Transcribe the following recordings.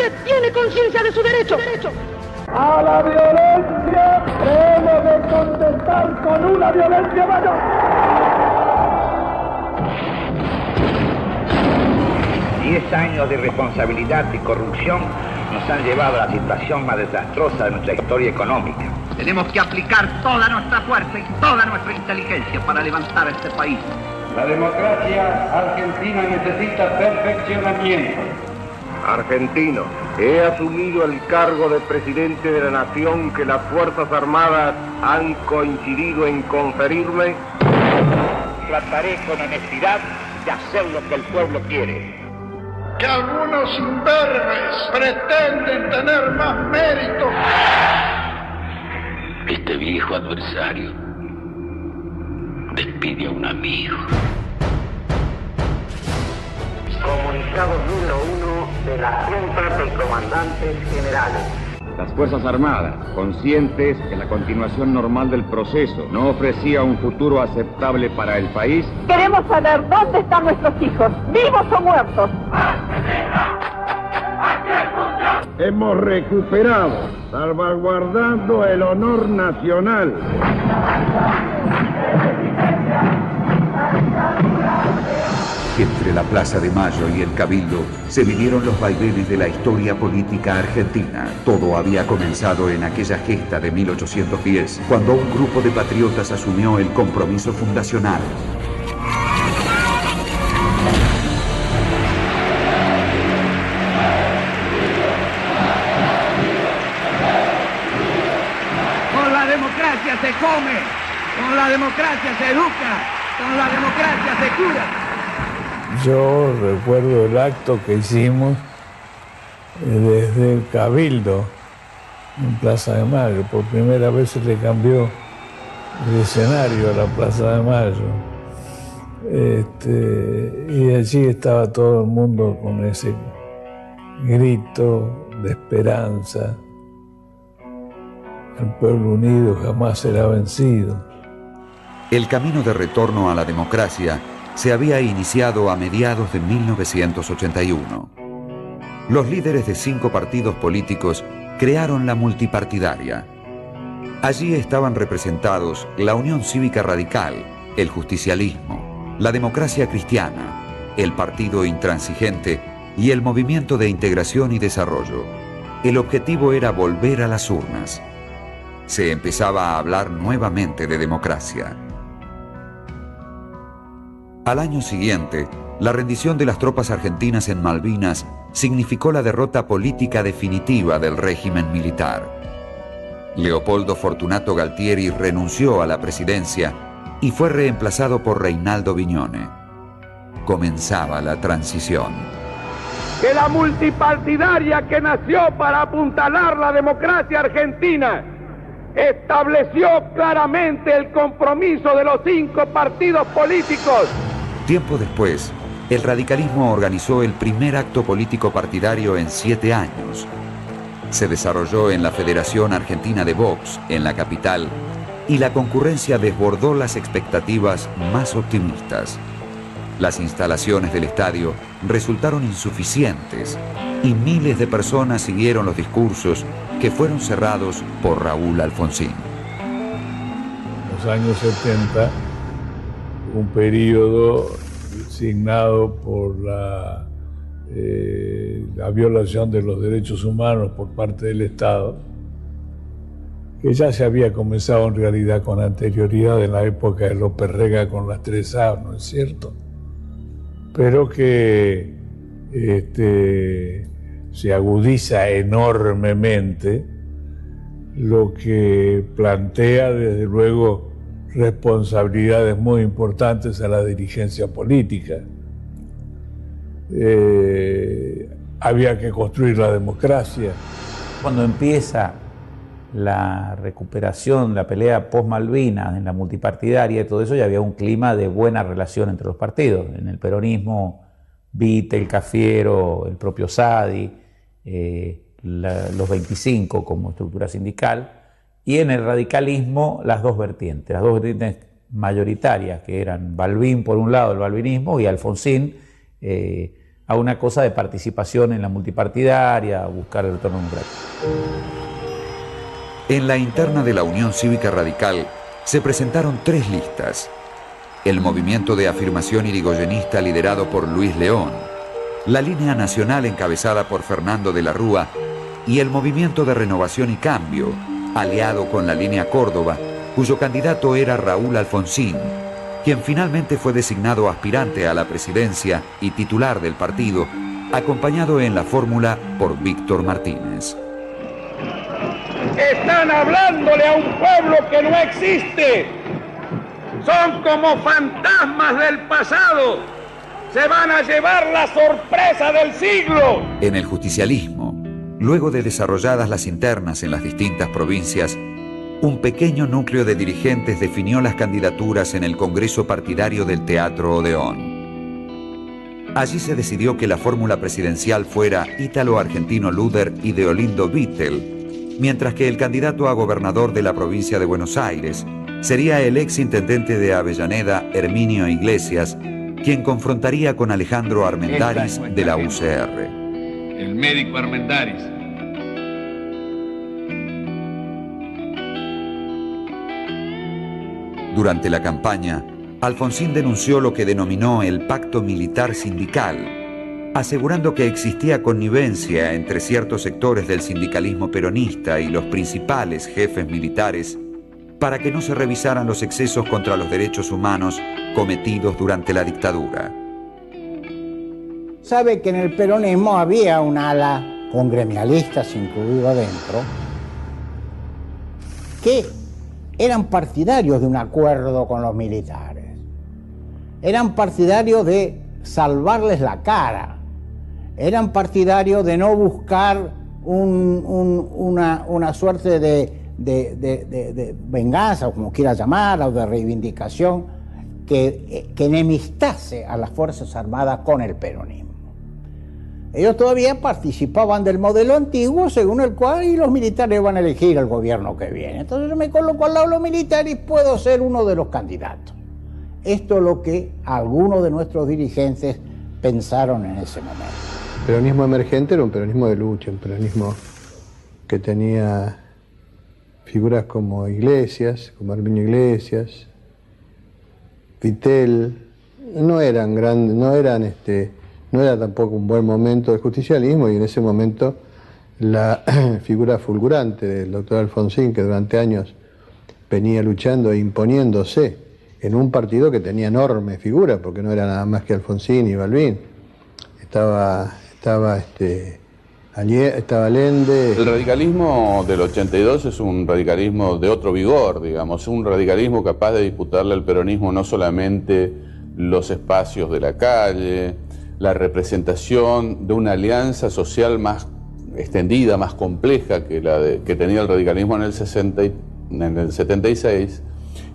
Usted tiene conciencia de su derecho. A la violencia hemos de contestar con una violencia mayor. 10 años de irresponsabilidad y corrupción nos han llevado a la situación más desastrosa de nuestra historia económica. Tenemos que aplicar toda nuestra fuerza y toda nuestra inteligencia para levantar a este país. La democracia argentina necesita perfeccionamiento. Argentino, he asumido el cargo de presidente de la nación que las Fuerzas Armadas han coincidido en conferirme. Trataré con honestidad de hacer lo que el pueblo quiere. Que algunos imberbes pretenden tener más mérito. Este viejo adversario despide a un amigo. Comunicado número 1 de las juntas de comandantes generales. Las Fuerzas Armadas, conscientes que la continuación normal del proceso no ofrecía un futuro aceptable para el país. Queremos saber dónde están nuestros hijos, vivos o muertos. Hemos recuperado, salvaguardando el honor nacional. Entre la Plaza de Mayo y el Cabildo se vivieron los vaivenes de la historia política argentina. Todo había comenzado en aquella gesta de 1810, cuando un grupo de patriotas asumió el compromiso fundacional. Con la democracia se come, con la democracia se educa, con la democracia se cura. Yo recuerdo el acto que hicimos desde el Cabildo en Plaza de Mayo. Por primera vez se le cambió el escenario a la Plaza de Mayo. Y allí estaba todo el mundo con ese grito de esperanza. El pueblo unido jamás será vencido. El camino de retorno a la democracia se había iniciado a mediados de 1981. Los líderes de 5 partidos políticos crearon la multipartidaria. Allí estaban representados la Unión Cívica Radical, el Justicialismo, la Democracia Cristiana, el Partido Intransigente y el Movimiento de Integración y Desarrollo. El objetivo era volver a las urnas. Se empezaba a hablar nuevamente de democracia. Al año siguiente, la rendición de las tropas argentinas en Malvinas significó la derrota política definitiva del régimen militar. Leopoldo Fortunato Galtieri renunció a la presidencia y fue reemplazado por Reinaldo Viñone. Comenzaba la transición. Que la multipartidaria que nació para apuntalar la democracia argentina estableció claramente el compromiso de los 5 partidos políticos. Tiempo después, el radicalismo organizó el primer acto político partidario en 7 años. Se desarrolló en la Federación Argentina de Box, en la capital, y la concurrencia desbordó las expectativas más optimistas. Las instalaciones del estadio resultaron insuficientes y miles de personas siguieron los discursos que fueron cerrados por Raúl Alfonsín. En los años 70, un periodo signado por la violación de los derechos humanos por parte del Estado, que ya se había comenzado en realidad con anterioridad en la época de López Rega con las 3A, ¿no es cierto? Pero que se agudiza enormemente, lo que plantea desde luego responsabilidades muy importantes a la dirigencia política. Había que construir la democracia. Cuando empieza la recuperación, la pelea post-Malvinas, en la multipartidaria y todo eso, ya había un clima de buena relación entre los partidos. En el peronismo, Vittel, Cafiero, el propio Sadi, los 25 como estructura sindical, y en el radicalismo las dos vertientes mayoritarias, que eran Balbín por un lado, el balbinismo, y Alfonsín a una cosa de participación en la multipartidaria, a buscar el retorno democrático. En la interna de la Unión Cívica Radical se presentaron 3 listas. El Movimiento de Afirmación Irigoyenista liderado por Luis León, la Línea Nacional encabezada por Fernando de la Rúa y el Movimiento de Renovación y Cambio, aliado con la Línea Córdoba, cuyo candidato era Raúl Alfonsín, quien finalmente fue designado aspirante a la presidencia y titular del partido, acompañado en la fórmula por Víctor Martínez. Están hablándole a un pueblo que no existe. Son como fantasmas del pasado. Se van a llevar la sorpresa del siglo. En el justicialismo, luego de desarrolladas las internas en las distintas provincias, un pequeño núcleo de dirigentes definió las candidaturas en el Congreso Partidario del Teatro Odeón. Allí se decidió que la fórmula presidencial fuera Ítalo Argentino Luder y Deolindo Vittel, mientras que el candidato a gobernador de la provincia de Buenos Aires sería el ex intendente de Avellaneda, Herminio Iglesias, quien confrontaría con Alejandro Armendáriz de la UCR. El médico Armendáriz. Durante la campaña, Alfonsín denunció lo que denominó el pacto militar sindical, asegurando que existía connivencia entre ciertos sectores del sindicalismo peronista y los principales jefes militares para que no se revisaran los excesos contra los derechos humanos cometidos durante la dictadura. Sabe que en el peronismo había un ala con gremialistas incluido adentro que eran partidarios de un acuerdo con los militares. Eran partidarios de salvarles la cara. Eran partidarios de no buscar una suerte de venganza, o como quiera llamar, o de reivindicación que enemistase a las Fuerzas Armadas con el peronismo. Ellos todavía participaban del modelo antiguo según el cual y los militares van a elegir el gobierno que viene. Entonces yo me coloco al lado de los militares y puedo ser uno de los candidatos. Esto es lo que algunos de nuestros dirigentes pensaron en ese momento. El peronismo emergente era un peronismo de lucha, un peronismo que tenía figuras como Iglesias, como Herminio Iglesias, Vittel. No eran grandes, no era tampoco un buen momento del justicialismo, y en ese momento la figura fulgurante del doctor Alfonsín, que durante años venía luchando e imponiéndose en un partido que tenía enorme figura, porque no era nada más que Alfonsín y Balbín. Estaba Allende. El radicalismo del 82 es un radicalismo de otro vigor, digamos, un radicalismo capaz de disputarle al peronismo no solamente los espacios de la calle, la representación de una alianza social más extendida, más compleja que la que tenía el radicalismo en el 76,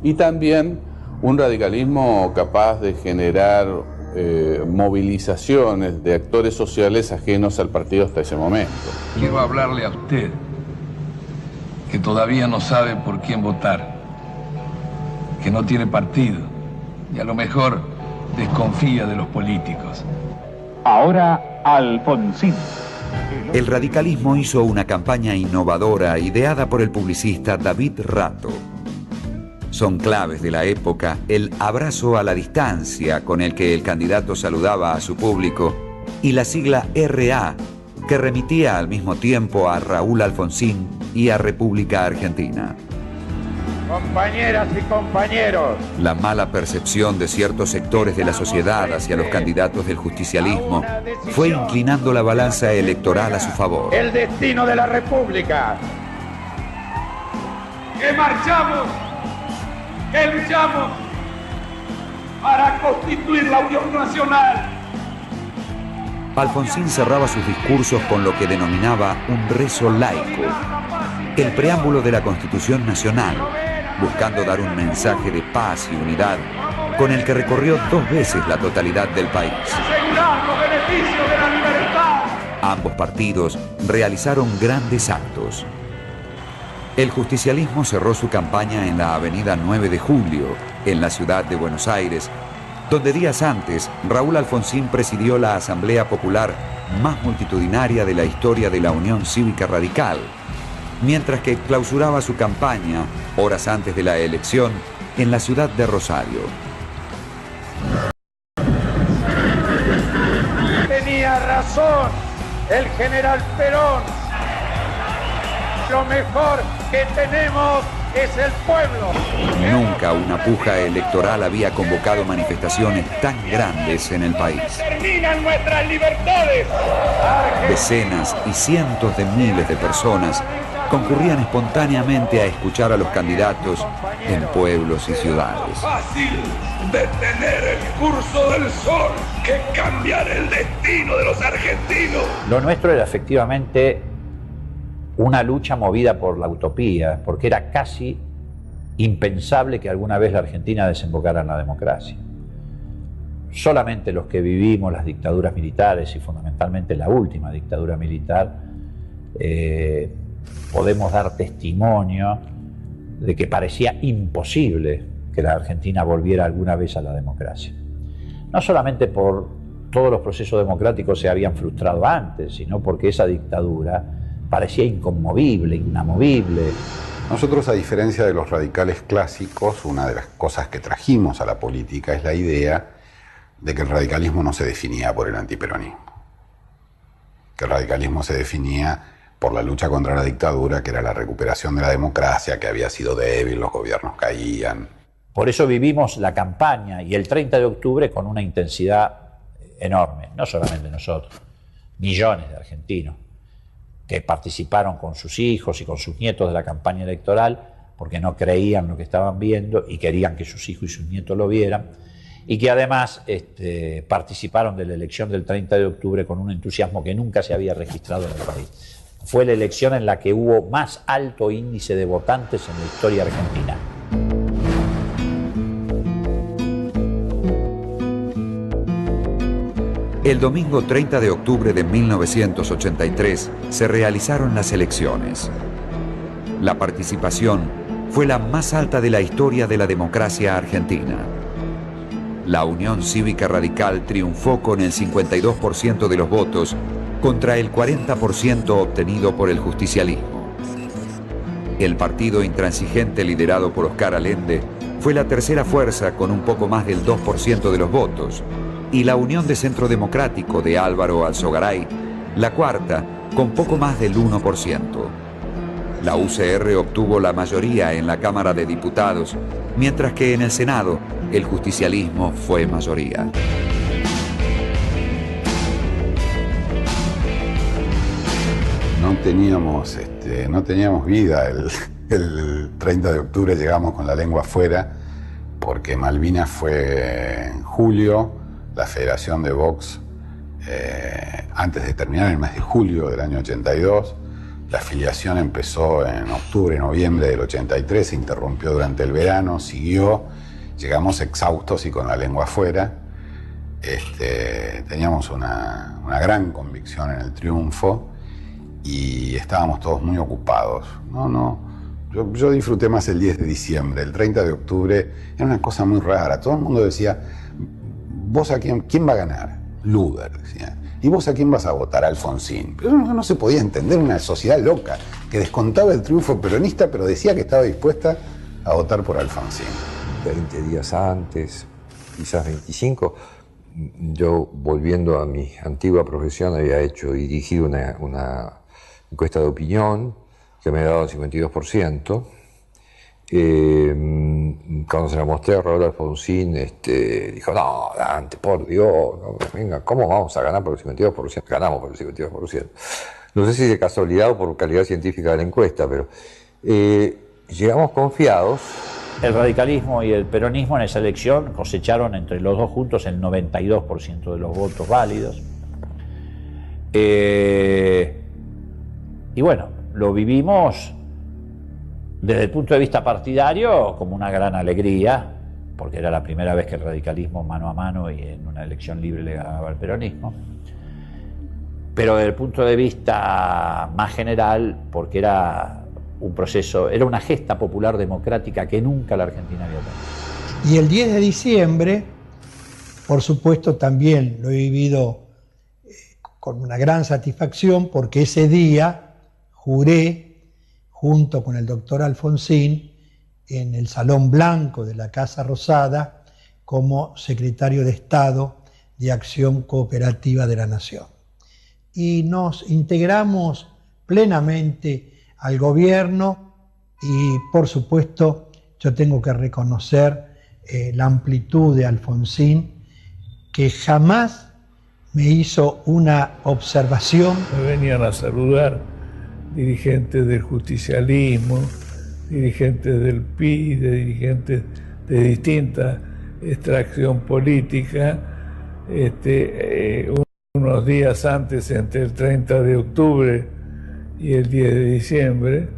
y también un radicalismo capaz de generar movilizaciones de actores sociales ajenos al partido hasta ese momento. Quiero hablarle a usted, que todavía no sabe por quién votar, que no tiene partido y a lo mejor desconfía de los políticos. Ahora, Alfonsín. El radicalismo hizo una campaña innovadora ideada por el publicista David Rato. Son claves de la época el abrazo a la distancia con el que el candidato saludaba a su público y la sigla RA, que remitía al mismo tiempo a Raúl Alfonsín y a República Argentina. Compañeras y compañeros, La mala percepción de ciertos sectores de la sociedad hacia los candidatos del justicialismo fue inclinando la balanza electoral a su favor. el destino de la República. Que marchamos, que luchamos para constituir la Unión Nacional. Alfonsín cerraba sus discursos con lo que denominaba un rezo laico, el preámbulo de la Constitución Nacional, buscando dar un mensaje de paz y unidad con el que recorrió 2 veces la totalidad del país. Asegurar los beneficios de la libertad. Ambos partidos realizaron grandes actos. El justicialismo cerró su campaña en la avenida 9 de Julio, en la ciudad de Buenos Aires, donde días antes Raúl Alfonsín presidió la Asamblea Popular más multitudinaria de la historia de la Unión Cívica Radical, mientras que clausuraba su campaña, horas antes de la elección, en la ciudad de Rosario. Tenía razón el general Perón. Lo mejor que tenemos es el pueblo. Nunca una puja electoral había convocado manifestaciones tan grandes en el país. ¡Terminan nuestras libertades! Decenas y cientos de miles de personas concurrían espontáneamente a escuchar a los candidatos en pueblos y ciudades. Fácil detener el curso del sol que cambiar el destino de los argentinos. Lo nuestro era efectivamente una lucha movida por la utopía, porque era casi impensable que alguna vez la Argentina desembocara en la democracia. Solamente los que vivimos las dictaduras militares y fundamentalmente la última dictadura militar podemos dar testimonio de que parecía imposible que la Argentina volviera alguna vez a la democracia. No solamente por todos los procesos democráticos se habían frustrado antes, sino porque esa dictadura parecía inconmovible, inamovible. Nosotros, a diferencia de los radicales clásicos, una de las cosas que trajimos a la política es la idea de que el radicalismo no se definía por el antiperonismo, que el radicalismo se definía por la lucha contra la dictadura, que era la recuperación de la democracia, que había sido débil, los gobiernos caían. Por eso vivimos la campaña y el 30 de octubre con una intensidad enorme, no solamente nosotros, millones de argentinos que participaron con sus hijos y con sus nietos de la campaña electoral porque no creían lo que estaban viendo y querían que sus hijos y sus nietos lo vieran, y que además participaron de la elección del 30 de octubre con un entusiasmo que nunca se había registrado en el país. Fue la elección en la que hubo más alto índice de votantes en la historia argentina. El domingo 30 de octubre de 1983 se realizaron las elecciones. La participación fue la más alta de la historia de la democracia argentina. La Unión Cívica Radical triunfó con el 52% de los votos contra el 40% obtenido por el justicialismo. El partido intransigente liderado por Oscar Allende fue la tercera fuerza con un poco más del 2% de los votos, y la Unión de Centro Democrático de Álvaro Alzogaray, la cuarta, con poco más del 1%. La UCR obtuvo la mayoría en la Cámara de Diputados, mientras que en el Senado el justicialismo fue mayoría. No teníamos vida. El 30 de octubre llegamos con la lengua afuera, porque Malvinas fue en julio. La Federación de Box, antes de terminar el mes de julio del año 82, la afiliación empezó en octubre, noviembre del 83, se interrumpió durante el verano, siguió, llegamos exhaustos y con la lengua afuera. Teníamos una gran convicción en el triunfo y estábamos todos muy ocupados. Yo disfruté más el 10 de diciembre, el 30 de octubre era una cosa muy rara. Todo el mundo decía, ¿vos a quién va a ganar? Luder, decía. ¿Y vos a quién vas a votar? Alfonsín. Pero no se podía entender, una sociedad loca que descontaba el triunfo peronista, pero decía que estaba dispuesta a votar por Alfonsín. 20 días antes, quizás 25, yo, volviendo a mi antigua profesión, había dirigido una encuesta de opinión que me ha dado el 52%. Cuando se la mostré a Raúl Alfonsín, dijo, no, Dante, por Dios, no, venga, ¿cómo vamos a ganar por el 52%? Ganamos por el 52%. No sé si de casualidad o por calidad científica de la encuesta, pero llegamos confiados. El radicalismo y el peronismo en esa elección cosecharon entre los dos juntos el 92% de los votos válidos. Y bueno, lo vivimos desde el punto de vista partidario como una gran alegría, porque era la primera vez que el radicalismo mano a mano y en una elección libre le ganaba al peronismo. Pero desde el punto de vista más general, porque era un proceso, era una gesta popular democrática que nunca la Argentina había tenido. Y el 10 de diciembre por supuesto también lo he vivido con una gran satisfacción, porque ese día juré junto con el doctor Alfonsín en el Salón Blanco de la Casa Rosada como secretario de Estado de Acción Cooperativa de la Nación. Y nos integramos plenamente al gobierno y, por supuesto, yo tengo que reconocer la amplitud de Alfonsín, que jamás me hizo una observación. Me venían a saludar dirigentes del justicialismo, dirigentes del PI, dirigentes de distinta extracción política, unos días antes, entre el 30 de octubre y el 10 de diciembre,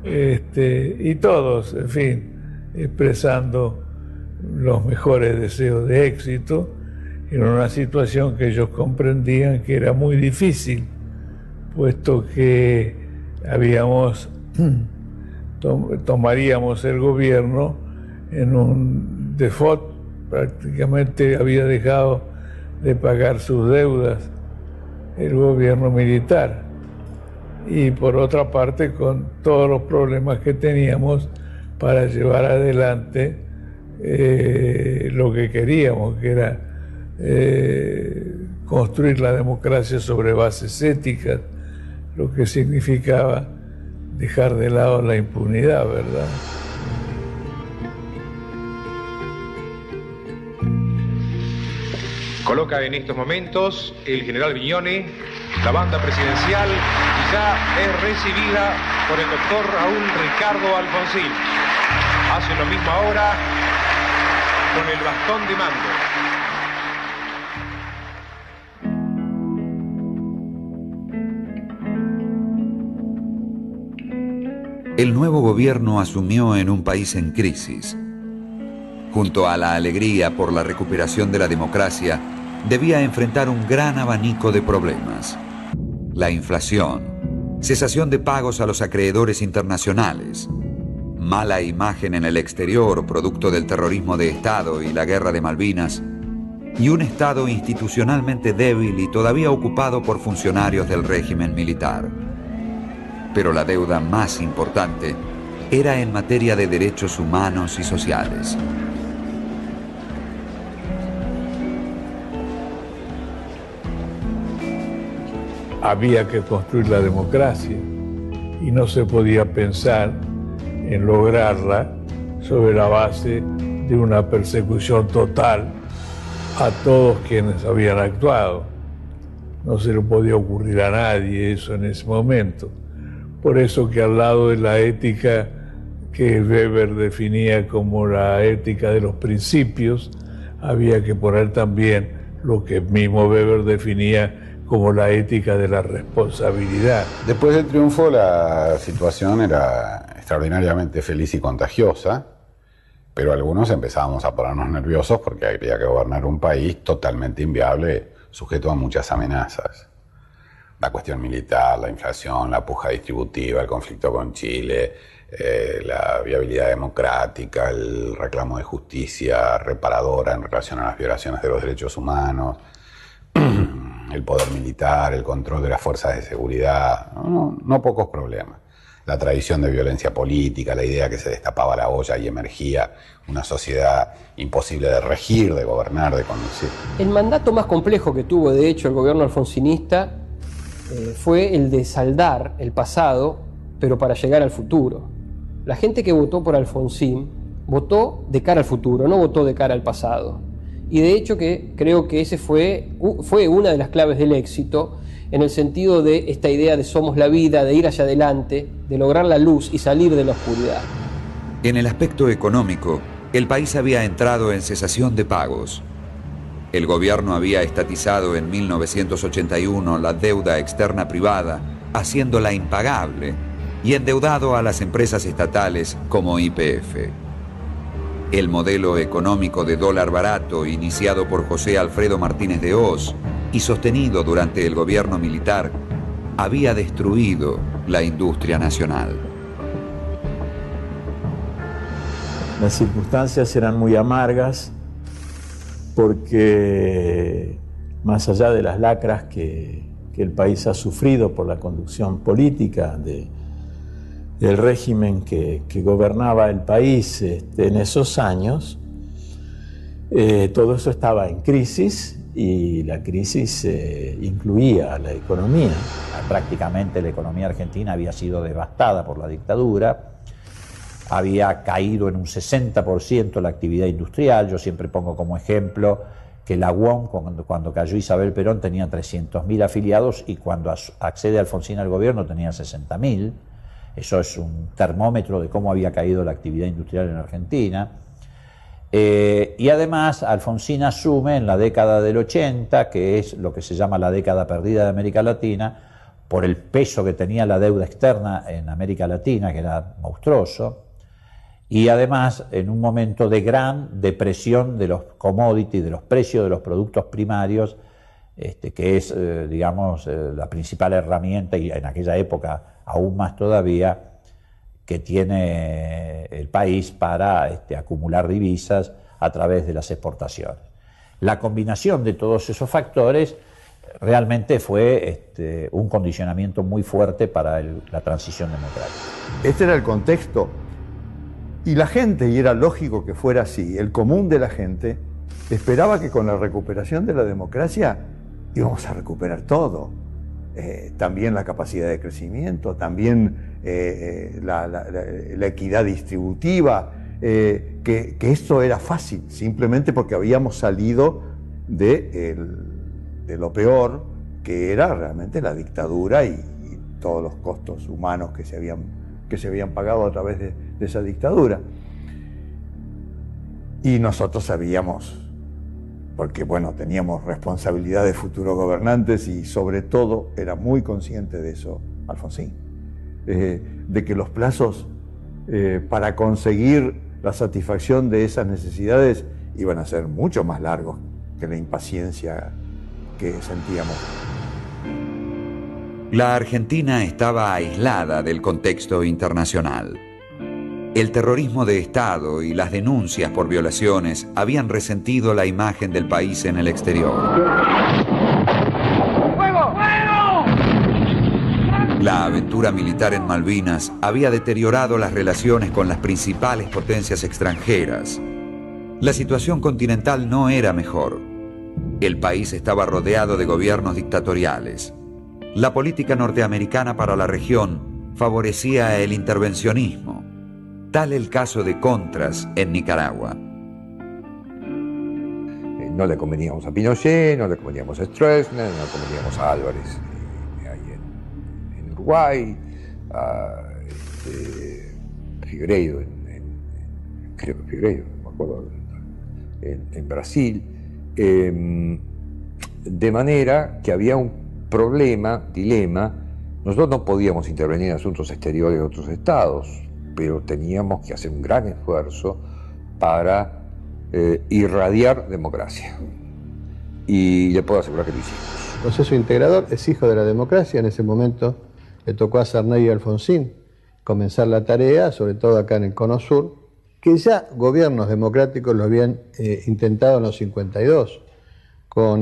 y todos, en fin, expresando los mejores deseos de éxito en una situación que ellos comprendían que era muy difícil, puesto que tomaríamos el gobierno en un default, prácticamente había dejado de pagar sus deudas el gobierno militar, y por otra parte con todos los problemas que teníamos para llevar adelante lo que queríamos, que era construir la democracia sobre bases éticas, lo que significaba dejar de lado la impunidad, ¿verdad? Coloca en estos momentos el general Viñone la banda presidencial y ya es recibida por el doctor Raúl Ricardo Alfonsín. Hace lo mismo ahora con el bastón de mando. El nuevo gobierno asumió en un país en crisis. Junto a la alegría por la recuperación de la democracia, debía enfrentar un gran abanico de problemas. La inflación, cesación de pagos a los acreedores internacionales, mala imagen en el exterior producto del terrorismo de Estado y la guerra de Malvinas, y un Estado institucionalmente débil y todavía ocupado por funcionarios del régimen militar. Pero la deuda más importante era en materia de derechos humanos y sociales. Había que construir la democracia y no se podía pensar en lograrla sobre la base de una persecución total a todos quienes habían actuado. No se le podía ocurrir a nadie eso en ese momento. Por eso que al lado de la ética que Weber definía como la ética de los principios, había que poner también lo que mismo Weber definía como la ética de la responsabilidad. Después del triunfo la situación era extraordinariamente feliz y contagiosa, pero algunos empezábamos a ponernos nerviosos porque había que gobernar un país totalmente inviable, sujeto a muchas amenazas. La cuestión militar, la inflación, la puja distributiva, el conflicto con Chile, la viabilidad democrática, el reclamo de justicia reparadora en relación a las violaciones de los derechos humanos, el poder militar, el control de las fuerzas de seguridad, no pocos problemas. La tradición de violencia política, la idea que se destapaba la olla y emergía una sociedad imposible de regir, de gobernar, de conducir. El mandato más complejo que tuvo, de hecho, el gobierno alfonsinista fue el de saldar el pasado, pero para llegar al futuro. La gente que votó por Alfonsín votó de cara al futuro, no votó de cara al pasado. Y de hecho que creo que ese fue una de las claves del éxito, en el sentido de esta idea de somos la vida, de ir hacia adelante, de lograr la luz y salir de la oscuridad. En el aspecto económico, el país había entrado en cesación de pagos. El gobierno había estatizado en 1981 la deuda externa privada, haciéndola impagable, y endeudado a las empresas estatales como YPF. El modelo económico de dólar barato, iniciado por José Alfredo Martínez de Hoz y sostenido durante el gobierno militar, había destruido la industria nacional. Las circunstancias eran muy amargas porque más allá de las lacras que el país ha sufrido por la conducción política del régimen que gobernaba el país en esos años, todo eso estaba en crisis y la crisis incluía a la economía. Prácticamente la economía argentina había sido devastada por la dictadura, había caído en un 60% la actividad industrial. Yo siempre pongo como ejemplo que la UOM, cuando cayó Isabel Perón, tenía 300.000 afiliados y cuando accede Alfonsín al gobierno tenía 60.000. Eso es un termómetro de cómo había caído la actividad industrial en Argentina. Y además Alfonsín asume en la década del 80, que es lo que se llama la década perdida de América Latina, por el peso que tenía la deuda externa en América Latina, que era monstruoso, y además en un momento de gran depresión de los commodities, de los precios de los productos primarios, que es, digamos, la principal herramienta, y en aquella época aún más todavía, que tiene el país para acumular divisas a través de las exportaciones. La combinación de todos esos factores realmente fue un condicionamiento muy fuerte para la transición democrática. Este era el contexto. Y la gente, y era lógico que fuera así, el común de la gente esperaba que con la recuperación de la democracia íbamos a recuperar todo. También la capacidad de crecimiento, también la equidad distributiva, que esto era fácil, simplemente porque habíamos salido de lo peor, que era realmente la dictadura y todos los costos humanos que se habían pagado a través de esa dictadura. Y nosotros sabíamos, porque bueno, teníamos responsabilidad de futuros gobernantes y sobre todo era muy consciente de eso Alfonsín, de que los plazos para conseguir la satisfacción de esas necesidades iban a ser mucho más largos que la impaciencia que sentíamos. La Argentina estaba aislada del contexto internacional. El terrorismo de Estado y las denuncias por violaciones habían resentido la imagen del país en el exterior. ¡Fuego! ¡Fuego! La aventura militar en Malvinas había deteriorado las relaciones con las principales potencias extranjeras. La situación continental no era mejor. El país estaba rodeado de gobiernos dictatoriales. La política norteamericana para la región favorecía el intervencionismo. Tal el caso de Contras en Nicaragua. No le conveníamos a Pinochet, no le conveníamos a Stroessner, no le conveníamos a Álvarez ahí en Uruguay, a Figueiredo, creo que Figueiredo, no me acuerdo, en Brasil. De manera que había un dilema. Nosotros no podíamos intervenir en asuntos exteriores de otros estados, pero teníamos que hacer un gran esfuerzo para irradiar democracia. Y le puedo asegurar que lo hicimos. El proceso integrador es hijo de la democracia. En ese momento le tocó a Sarney y Alfonsín comenzar la tarea, sobre todo acá en el Cono Sur, que ya gobiernos democráticos lo habían intentado en los 52, con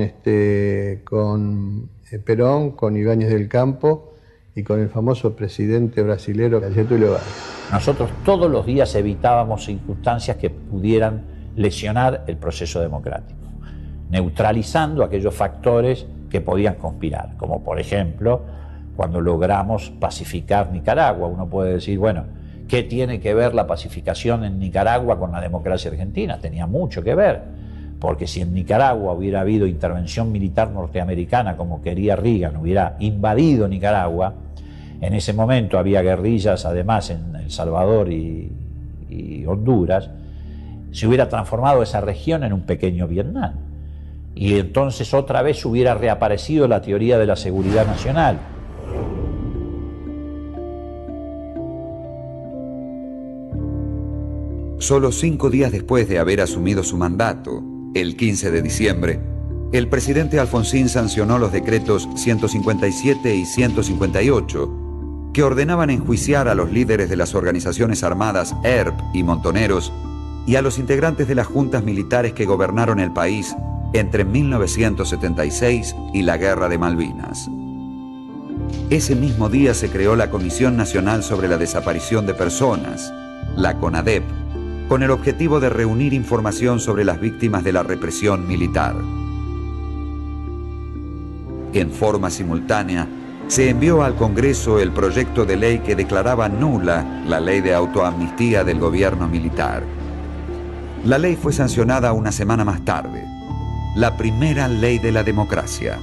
Perón, con Ibáñez del Campo y con el famoso presidente brasilero Getúlio Vargas. Nosotros todos los días evitábamos circunstancias que pudieran lesionar el proceso democrático, neutralizando aquellos factores que podían conspirar, como por ejemplo cuando logramos pacificar Nicaragua. Uno puede decir, bueno, ¿qué tiene que ver la pacificación en Nicaragua con la democracia argentina? Tenía mucho que ver, porque si en Nicaragua hubiera habido intervención militar norteamericana como quería Reagan, hubiera invadido Nicaragua, en ese momento había guerrillas además en El Salvador y Honduras, se hubiera transformado esa región en un pequeño Vietnam. Y entonces otra vez hubiera reaparecido la teoría de la seguridad nacional. Solo 5 días después de haber asumido su mandato, el 15 de diciembre, el presidente Alfonsín sancionó los decretos 157 y 158, que ordenaban enjuiciar a los líderes de las organizaciones armadas ERP y Montoneros y a los integrantes de las juntas militares que gobernaron el país entre 1976 y la Guerra de Malvinas. Ese mismo día se creó la Comisión Nacional sobre la Desaparición de Personas, la CONADEP, con el objetivo de reunir información sobre las víctimas de la represión militar. En forma simultánea, se envió al Congreso el proyecto de ley que declaraba nula la ley de autoamnistía del gobierno militar. La ley fue sancionada una semana más tarde, la primera ley de la democracia.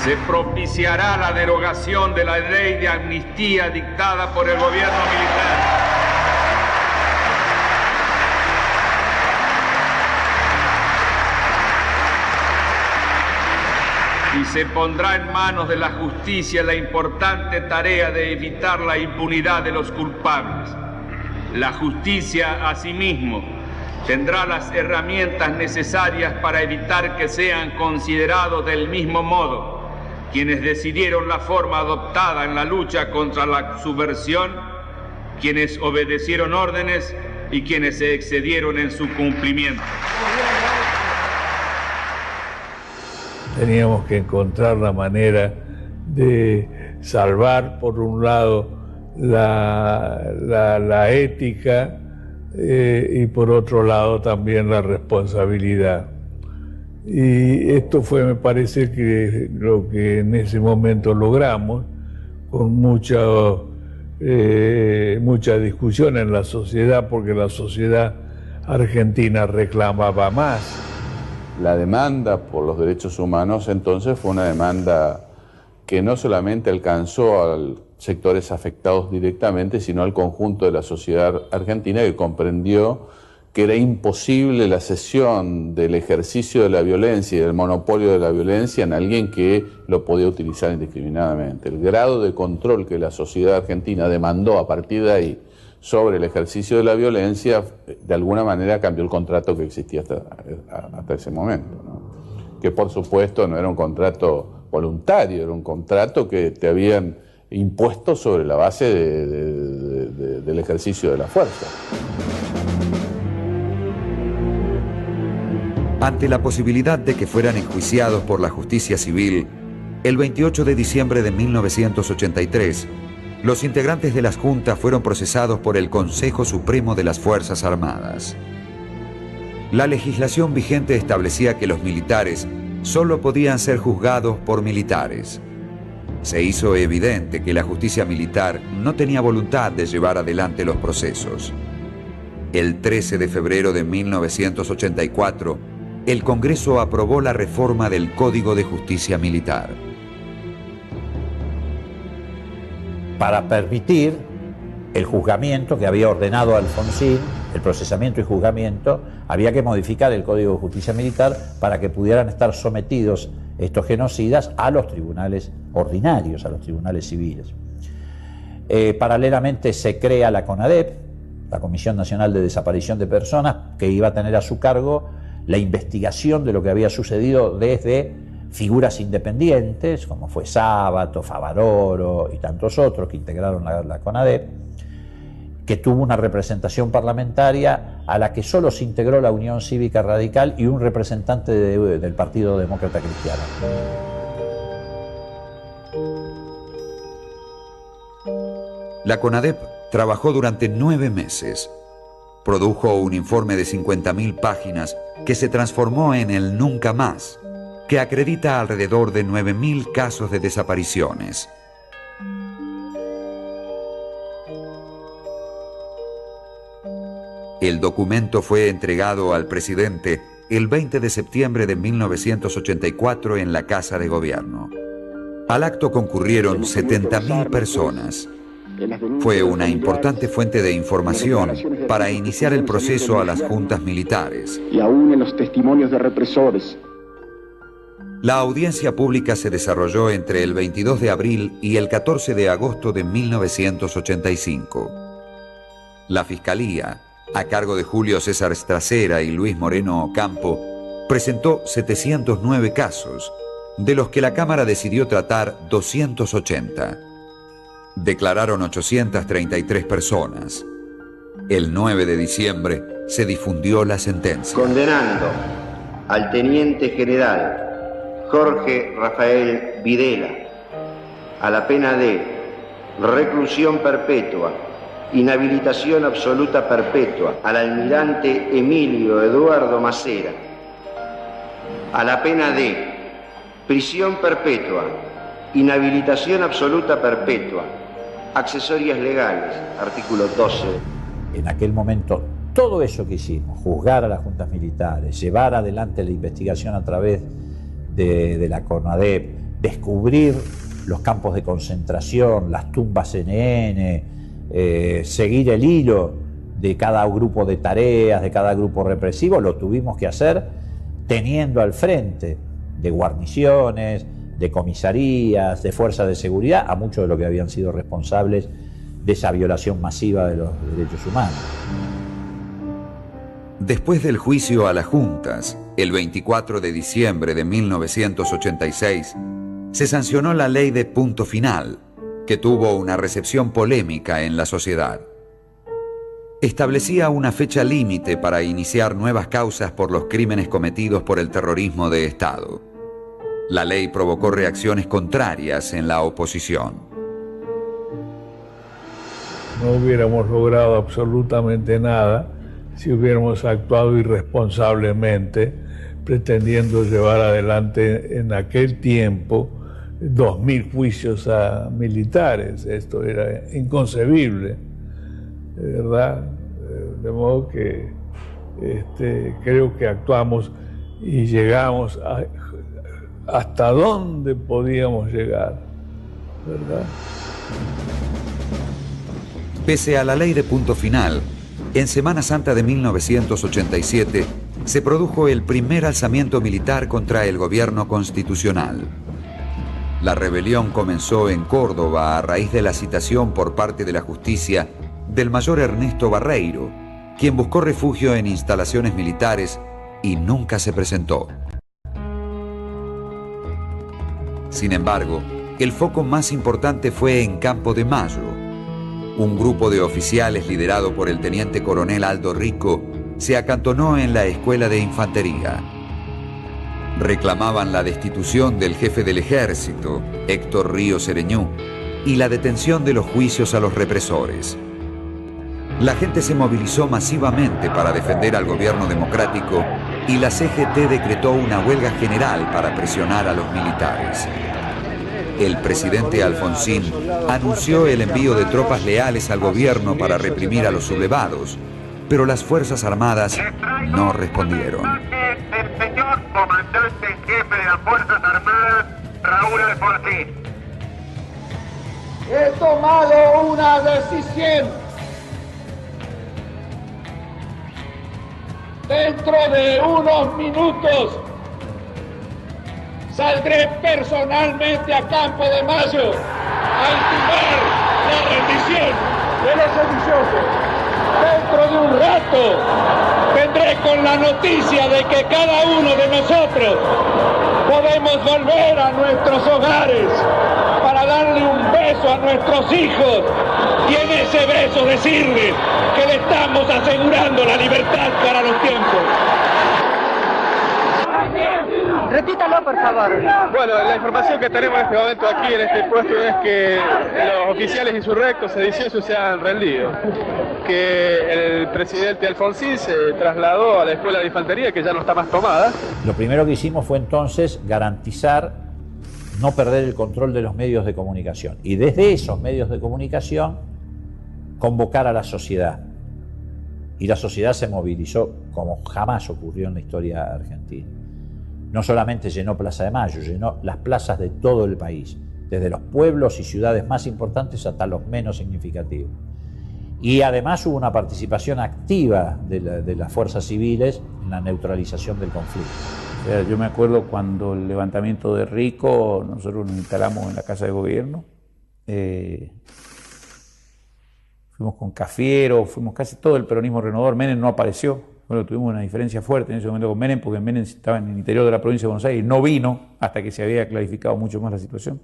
Se propiciará la derogación de la ley de amnistía dictada por el gobierno militar. Y se pondrá en manos de la justicia la importante tarea de evitar la impunidad de los culpables. La justicia, asimismo, tendrá las herramientas necesarias para evitar que sean considerados del mismo modo quienes decidieron la forma adoptada en la lucha contra la subversión, quienes obedecieron órdenes y quienes se excedieron en su cumplimiento. Teníamos que encontrar la manera de salvar, por un lado, la ética y por otro lado también la responsabilidad. Y esto fue, me parece, que lo que en ese momento logramos, con mucha discusión en la sociedad, porque la sociedad argentina reclamaba más. La demanda por los derechos humanos entonces fue una demanda que no solamente alcanzó a sectores afectados directamente, sino al conjunto de la sociedad argentina, que comprendió que era imposible la cesión del ejercicio de la violencia y del monopolio de la violencia en alguien que lo podía utilizar indiscriminadamente. El grado de control que la sociedad argentina demandó a partir de ahí sobre el ejercicio de la violencia, de alguna manera cambió el contrato que existía hasta ese momento, ¿no? Que por supuesto no era un contrato voluntario, era un contrato que te habían impuesto sobre la base del ejercicio de la fuerza. Ante la posibilidad de que fueran enjuiciados por la justicia civil, el 28 de diciembre de 1983, los integrantes de las juntas fueron procesados por el Consejo Supremo de las Fuerzas Armadas. La legislación vigente establecía que los militares solo podían ser juzgados por militares. Se hizo evidente que la justicia militar no tenía voluntad de llevar adelante los procesos. El 13 de febrero de 1984, el Congreso aprobó la reforma del Código de Justicia Militar. Para permitir el juzgamiento que había ordenado Alfonsín, el procesamiento y juzgamiento, había que modificar el Código de Justicia Militar para que pudieran estar sometidos estos genocidas a los tribunales ordinarios, a los tribunales civiles. Paralelamente se crea la CONADEP, la Comisión Nacional de Desaparición de Personas, que iba a tener a su cargo la investigación de lo que había sucedido desde figuras independientes, como fue Sábato, Favaroro y tantos otros que integraron la CONADEP, que tuvo una representación parlamentaria a la que solo se integró la Unión Cívica Radical y un representante del Partido Demócrata Cristiano. La CONADEP trabajó durante 9 meses. Produjo un informe de 50.000 páginas que se transformó en el Nunca Más, que acredita alrededor de 9.000 casos de desapariciones. El documento fue entregado al presidente el 20 de septiembre de 1984 en la Casa de Gobierno. Al acto concurrieron 70.000 personas. Fue una importante fuente de información para iniciar el proceso a las juntas militares. Y aún en los testimonios de represores. La audiencia pública se desarrolló entre el 22 de abril y el 14 de agosto de 1985. La Fiscalía, a cargo de Julio César Stracera y Luis Moreno Ocampo, presentó 709 casos, de los que la Cámara decidió tratar 280. Declararon 833 personas. El 9 de diciembre se difundió la sentencia. Condenando al teniente general Jorge Rafael Videla a la pena de reclusión perpetua, inhabilitación absoluta perpetua, al almirante Emilio Eduardo Macera a la pena de prisión perpetua, inhabilitación absoluta perpetua, accesorias legales, artículo 12. En aquel momento, todo eso que hicimos, juzgar a las juntas militares, llevar adelante la investigación a través de la CONADEP, descubrir los campos de concentración, las tumbas NN, seguir el hilo de cada grupo de tareas, de cada grupo represivo, lo tuvimos que hacer teniendo al frente de guarniciones, de comisarías, de fuerzas de seguridad, a muchos de los que habían sido responsables de esa violación masiva de los derechos humanos. Después del juicio a las juntas, el 24 de diciembre de 1986, se sancionó la ley de punto final, que tuvo una recepción polémica en la sociedad. Establecía una fecha límite para iniciar nuevas causas por los crímenes cometidos por el terrorismo de Estado. La ley provocó reacciones contrarias en la oposición. No hubiéramos logrado absolutamente nada si hubiéramos actuado irresponsablemente, pretendiendo llevar adelante en aquel tiempo 2000 juicios a militares. Esto era inconcebible, de verdad. De modo que creo que actuamos y llegamos hasta dónde podíamos llegar, ¿verdad? Pese a la ley de punto final, en Semana Santa de 1987 se produjo el primer alzamiento militar contra el gobierno constitucional. La rebelión comenzó en Córdoba a raíz de la citación por parte de la justicia del mayor Ernesto Barreiro, quien buscó refugio en instalaciones militares y nunca se presentó. Sin embargo, el foco más importante fue en Campo de Mayo. Un grupo de oficiales liderado por el teniente coronel Aldo Rico se acantonó en la escuela de infantería. Reclamaban la destitución del jefe del ejército, Héctor Ríos Sereñú, y la detención de los juicios a los represores. La gente se movilizó masivamente para defender al gobierno democrático y la CGT decretó una huelga general para presionar a los militares. El presidente Alfonsín anunció el envío de tropas leales al gobierno para reprimir a los sublevados, pero las Fuerzas Armadas no respondieron. El señor comandante en jefe de las Fuerzas Armadas, Raúl Alfonsín. He tomado una decisión. Dentro de unos minutos saldré personalmente a Campo de Mayo a intimar la rendición de los sediciosos. Dentro de un rato vendré con la noticia de que cada uno de nosotros podemos volver a nuestros hogares para darle un beso a nuestros hijos y en ese beso decirles que le estamos asegurando la libertad para los tiempos. Repítalo, por favor. Bueno, la información que tenemos en este momento aquí en este puesto es que los oficiales insurrectos sediciosos se han rendido. Que el presidente Alfonsín se trasladó a la escuela de infantería, que ya no está más tomada. Lo primero que hicimos fue entonces garantizar no perder el control de los medios de comunicación. Y desde esos medios de comunicación convocar a la sociedad. Y la sociedad se movilizó como jamás ocurrió en la historia argentina. No solamente llenó Plaza de Mayo, llenó las plazas de todo el país, desde los pueblos y ciudades más importantes hasta los menos significativos. Y además hubo una participación activa de las fuerzas civiles en la neutralización del conflicto. Yo me acuerdo cuando el levantamiento de Rico, nosotros nos instalamos en la Casa de Gobierno, fuimos con Cafiero, fuimos casi todo el peronismo renovador. Menem no apareció. Bueno, tuvimos una diferencia fuerte en ese momento con Menem, porque Menem estaba en el interior de la provincia de Buenos Aires y no vino hasta que se había clarificado mucho más la situación.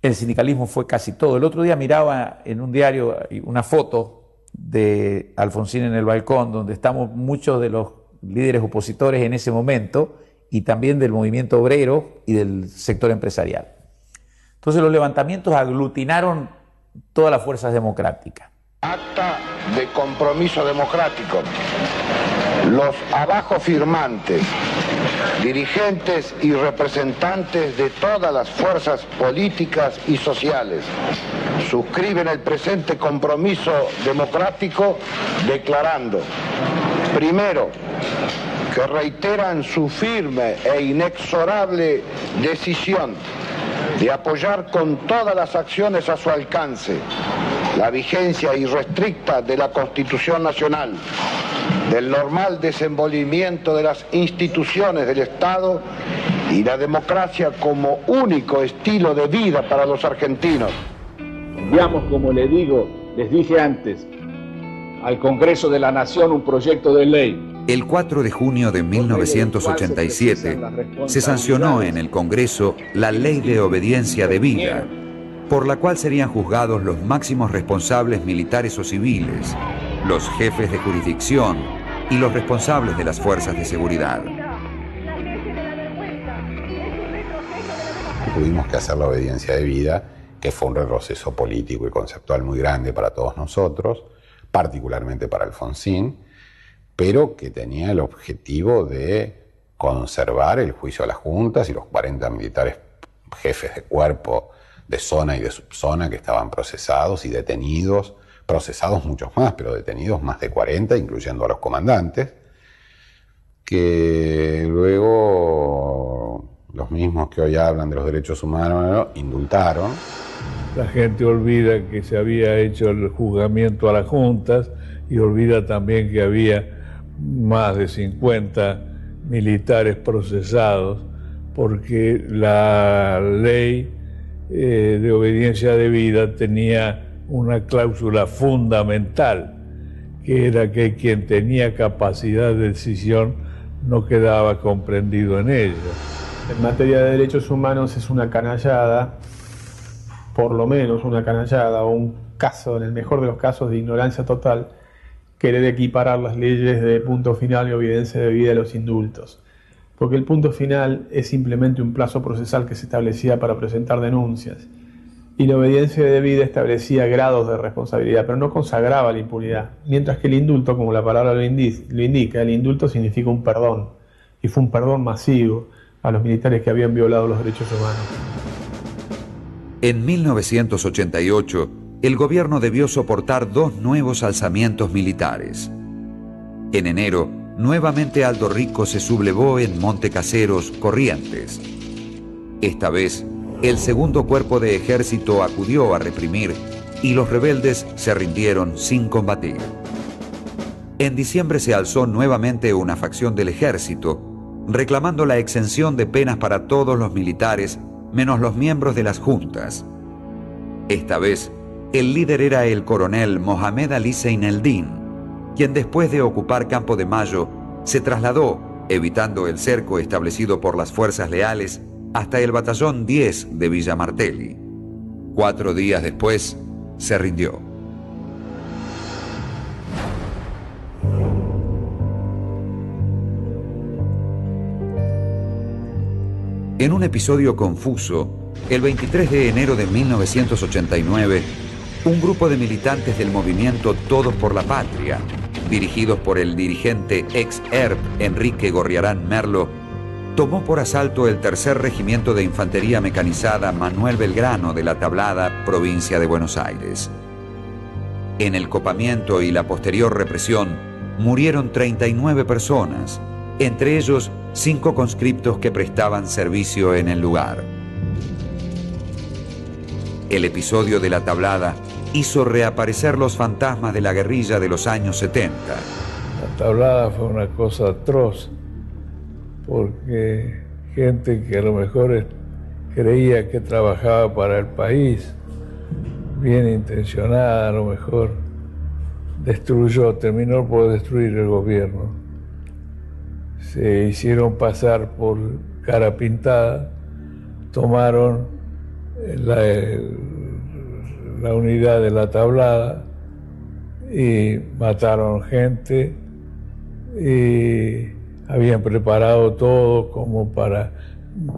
el sindicalismo fue casi todo. El otro día miraba en un diario una foto de Alfonsín en el balcón, donde estamos muchos de los líderes opositores en ese momento, y también del movimiento obrero y del sector empresarial. Entonces los levantamientos aglutinaron todas las fuerzas democráticas. Acta de compromiso democrático. Los abajo firmantes, dirigentes y representantes de todas las fuerzas políticas y sociales, suscriben el presente compromiso democrático declarando, primero, que reiteran su firme e inexorable decisión de apoyar con todas las acciones a su alcance la vigencia irrestricta de la Constitución Nacional, del normal desenvolvimiento de las instituciones del Estado y la democracia como único estilo de vida para los argentinos. Enviamos, como les dije antes, al Congreso de la Nación un proyecto de ley. El 4 de junio de 1987 se sancionó en el Congreso la Ley de Obediencia Debida, por la cual serían juzgados los máximos responsables militares o civiles, los jefes de jurisdicción y los responsables de las fuerzas de seguridad. Tuvimos que hacer la obediencia debida, que fue un retroceso político y conceptual muy grande para todos nosotros, particularmente para Alfonsín, pero que tenía el objetivo de conservar el juicio a las juntas y los 40 militares jefes de cuerpo de zona y de subzona que estaban procesados y detenidos, procesados muchos más, pero detenidos más de 40, incluyendo a los comandantes, que luego los mismos que hoy hablan de los derechos humanos indultaron. La gente olvida que se había hecho el juzgamiento a las juntas y olvida también que había más de 50 militares procesados porque la ley de obediencia debida tenía una cláusula fundamental, que era que quien tenía capacidad de decisión no quedaba comprendido en ella. En materia de derechos humanos es una canallada, por lo menos una canallada, o un caso, en el mejor de los casos, de ignorancia total, querer equiparar las leyes de punto final y obediencia debida a los indultos. Porque el punto final es simplemente un plazo procesal que se establecía para presentar denuncias. Y la obediencia debida establecía grados de responsabilidad, pero no consagraba la impunidad. Mientras que el indulto, como la palabra lo indica, el indulto significa un perdón. Y fue un perdón masivo a los militares que habían violado los derechos humanos. En 1988, el gobierno debió soportar 2 nuevos alzamientos militares. En enero, nuevamente Aldo Rico se sublevó en Montecaseros, Corrientes. Esta vez, el segundo cuerpo de ejército acudió a reprimir y los rebeldes se rindieron sin combatir. En diciembre se alzó nuevamente una facción del ejército, reclamando la exención de penas para todos los militares, menos los miembros de las juntas. Esta vez, el líder era el coronel Mohamed Ali Zeineldin, quien después de ocupar Campo de Mayo, se trasladó, evitando el cerco establecido por las fuerzas leales, hasta el batallón 10 de Villa Martelli. 4 días después, se rindió. En un episodio confuso, el 23 de enero de 1989, un grupo de militantes del movimiento Todos por la Patria, dirigidos por el dirigente ex-ERP Enrique Gorriarán Merlo, tomó por asalto el 3er Regimiento de Infantería Mecanizada Manuel Belgrano de La Tablada, provincia de Buenos Aires. En el copamiento y la posterior represión murieron 39 personas, entre ellos 5 conscriptos que prestaban servicio en el lugar. El episodio de La Tablada hizo reaparecer los fantasmas de la guerrilla de los años 70. La Tablada fue una cosa atroz, porque gente que a lo mejor creía que trabajaba para el país, bien intencionada a lo mejor, terminó por destruir el gobierno. Se hicieron pasar por cara pintada, tomaron la unidad de la Tablada y mataron gente y habían preparado todo como para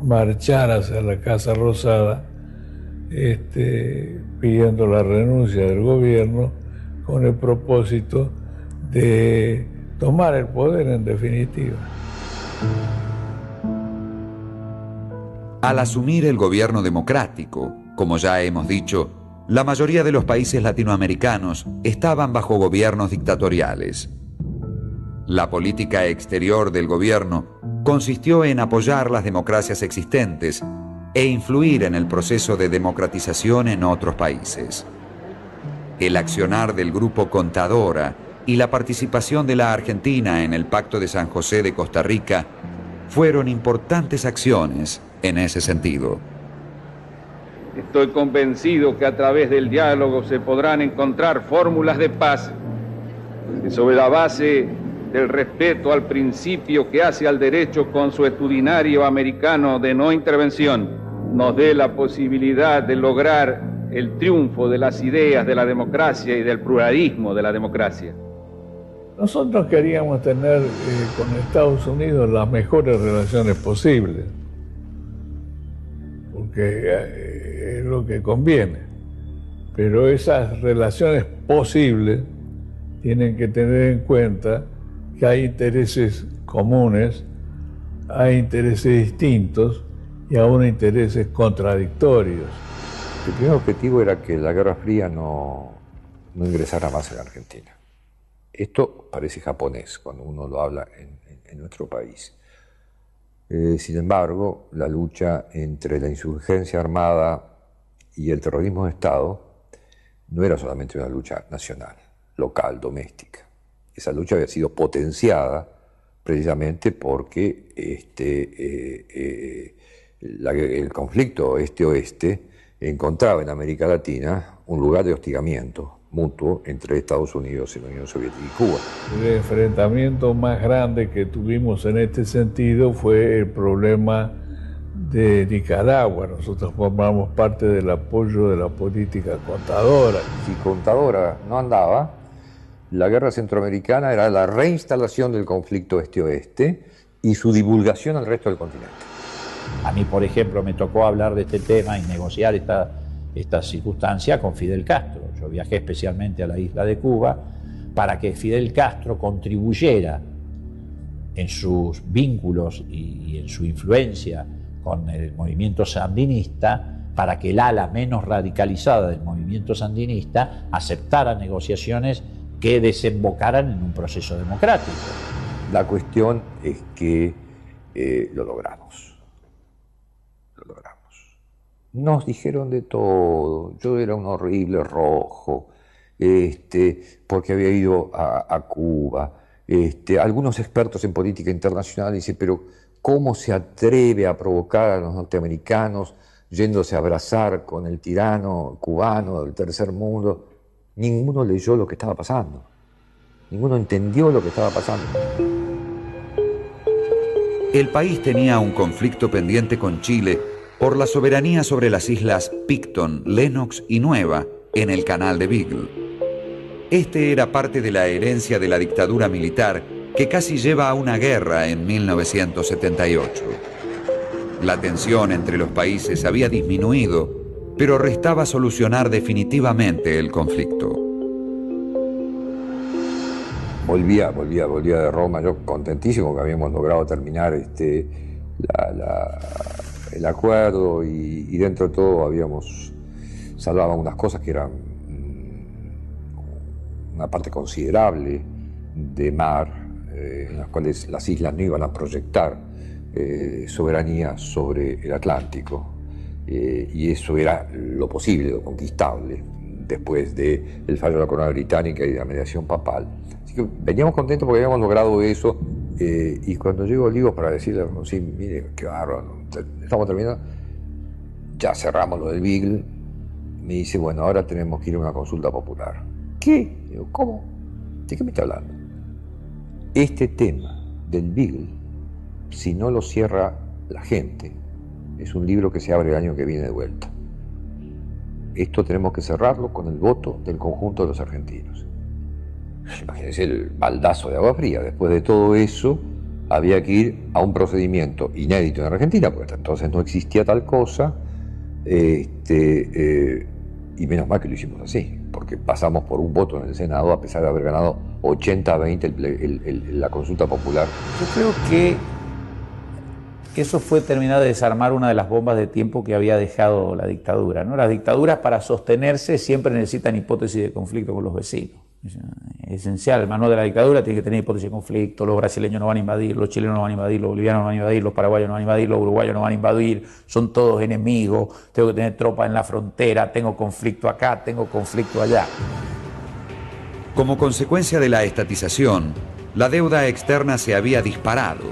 marchar hacia la Casa Rosada, pidiendo la renuncia del gobierno con el propósito de tomar el poder en definitiva. Al asumir el gobierno democrático, como ya hemos dicho, la mayoría de los países latinoamericanos estaban bajo gobiernos dictatoriales. La política exterior del gobierno consistió en apoyar las democracias existentes e influir en el proceso de democratización en otros países. El accionar del Grupo Contadora y la participación de la Argentina en el Pacto de San José de Costa Rica fueron importantes acciones en ese sentido. Estoy convencido que a través del diálogo se podrán encontrar fórmulas de paz que, sobre la base del respeto al principio que hace al derecho consuetudinario americano de no intervención, nos dé la posibilidad de lograr el triunfo de las ideas de la democracia y del pluralismo de la democracia. Nosotros queríamos tener con Estados Unidos las mejores relaciones posibles, porque es lo que conviene. Pero esas relaciones posibles tienen que tener en cuenta que hay intereses comunes, hay intereses distintos y aún intereses contradictorios. El primer objetivo era que la Guerra Fría no ingresara más en Argentina. Esto parece japonés cuando uno lo habla en nuestro país. Sin embargo, la lucha entre la insurgencia armada y el terrorismo de Estado no era solamente una lucha nacional, local, doméstica. Esa lucha había sido potenciada precisamente porque el conflicto este-oeste encontraba en América Latina un lugar de hostigamiento mutuo entre Estados Unidos y la Unión Soviética y Cuba. El enfrentamiento más grande que tuvimos en este sentido fue el problema de Nicaragua. Nosotros formamos parte del apoyo de la política Contadora. Si Contadora no andaba, la guerra centroamericana era la reinstalación del conflicto este-oeste y su divulgación al resto del continente. A mí, por ejemplo, me tocó hablar de este tema y negociar esta circunstancia con Fidel Castro. Yo viajé especialmente a la isla de Cuba para que Fidel Castro contribuyera en sus vínculos y en su influencia con el movimiento sandinista, para que el ala menos radicalizada del movimiento sandinista aceptara negociaciones que desembocaran en un proceso democrático. La cuestión es que lo logramos. Nos dijeron de todo. Yo era un horrible rojo, porque había ido a Cuba. Algunos expertos en política internacional dicen, pero ¿cómo se atreve a provocar a los norteamericanos yéndose a abrazar con el tirano cubano del tercer mundo? Ninguno leyó lo que estaba pasando. Ninguno entendió lo que estaba pasando. El país tenía un conflicto pendiente con Chile por la soberanía sobre las islas Picton, Lennox y Nueva en el Canal de Beagle. Este era parte de la herencia de la dictadura militar que casi lleva a una guerra en 1978. La tensión entre los países había disminuido, pero restaba solucionar definitivamente el conflicto. Volvía de Roma, yo contentísimo que habíamos logrado terminar el acuerdo y dentro de todo habíamos salvado unas cosas que eran una parte considerable de mar, en las cuales las islas no iban a proyectar soberanía sobre el Atlántico, y eso era lo posible, lo conquistable, después del fallo de la corona británica y de la mediación papal. Así que veníamos contentos porque habíamos logrado eso, y cuando llego a Olivos para decirle, sí, mire, qué bárbaro, estamos terminando, ya cerramos lo del Beagle, me dice, bueno, ahora tenemos que ir a una consulta popular. ¿Qué? Digo, ¿cómo? ¿De qué me está hablando? Este tema del Beagle, si no lo cierra la gente, es un libro que se abre el año que viene de vuelta. esto tenemos que cerrarlo con el voto del conjunto de los argentinos. Imagínense el baldazo de agua fría. Después de todo eso, había que ir a un procedimiento inédito en Argentina, porque hasta entonces no existía tal cosa, y menos mal que lo hicimos así, porque pasamos por un voto en el Senado a pesar de haber ganado 80-20 la consulta popular. Yo creo que eso fue terminar de desarmar una de las bombas de tiempo que había dejado la dictadura, ¿no? Las dictaduras, para sostenerse, siempre necesitan hipótesis de conflicto con los vecinos. Es esencial, el manual de la dictadura tiene que tener hipótesis de conflicto. Los brasileños no van a invadir, los chilenos no van a invadir, los bolivianos no van a invadir, los paraguayos no van a invadir, los uruguayos no van a invadir, son todos enemigos, tengo que tener tropas en la frontera, tengo conflicto acá, tengo conflicto allá. Como consecuencia de la estatización, la deuda externa se había disparado.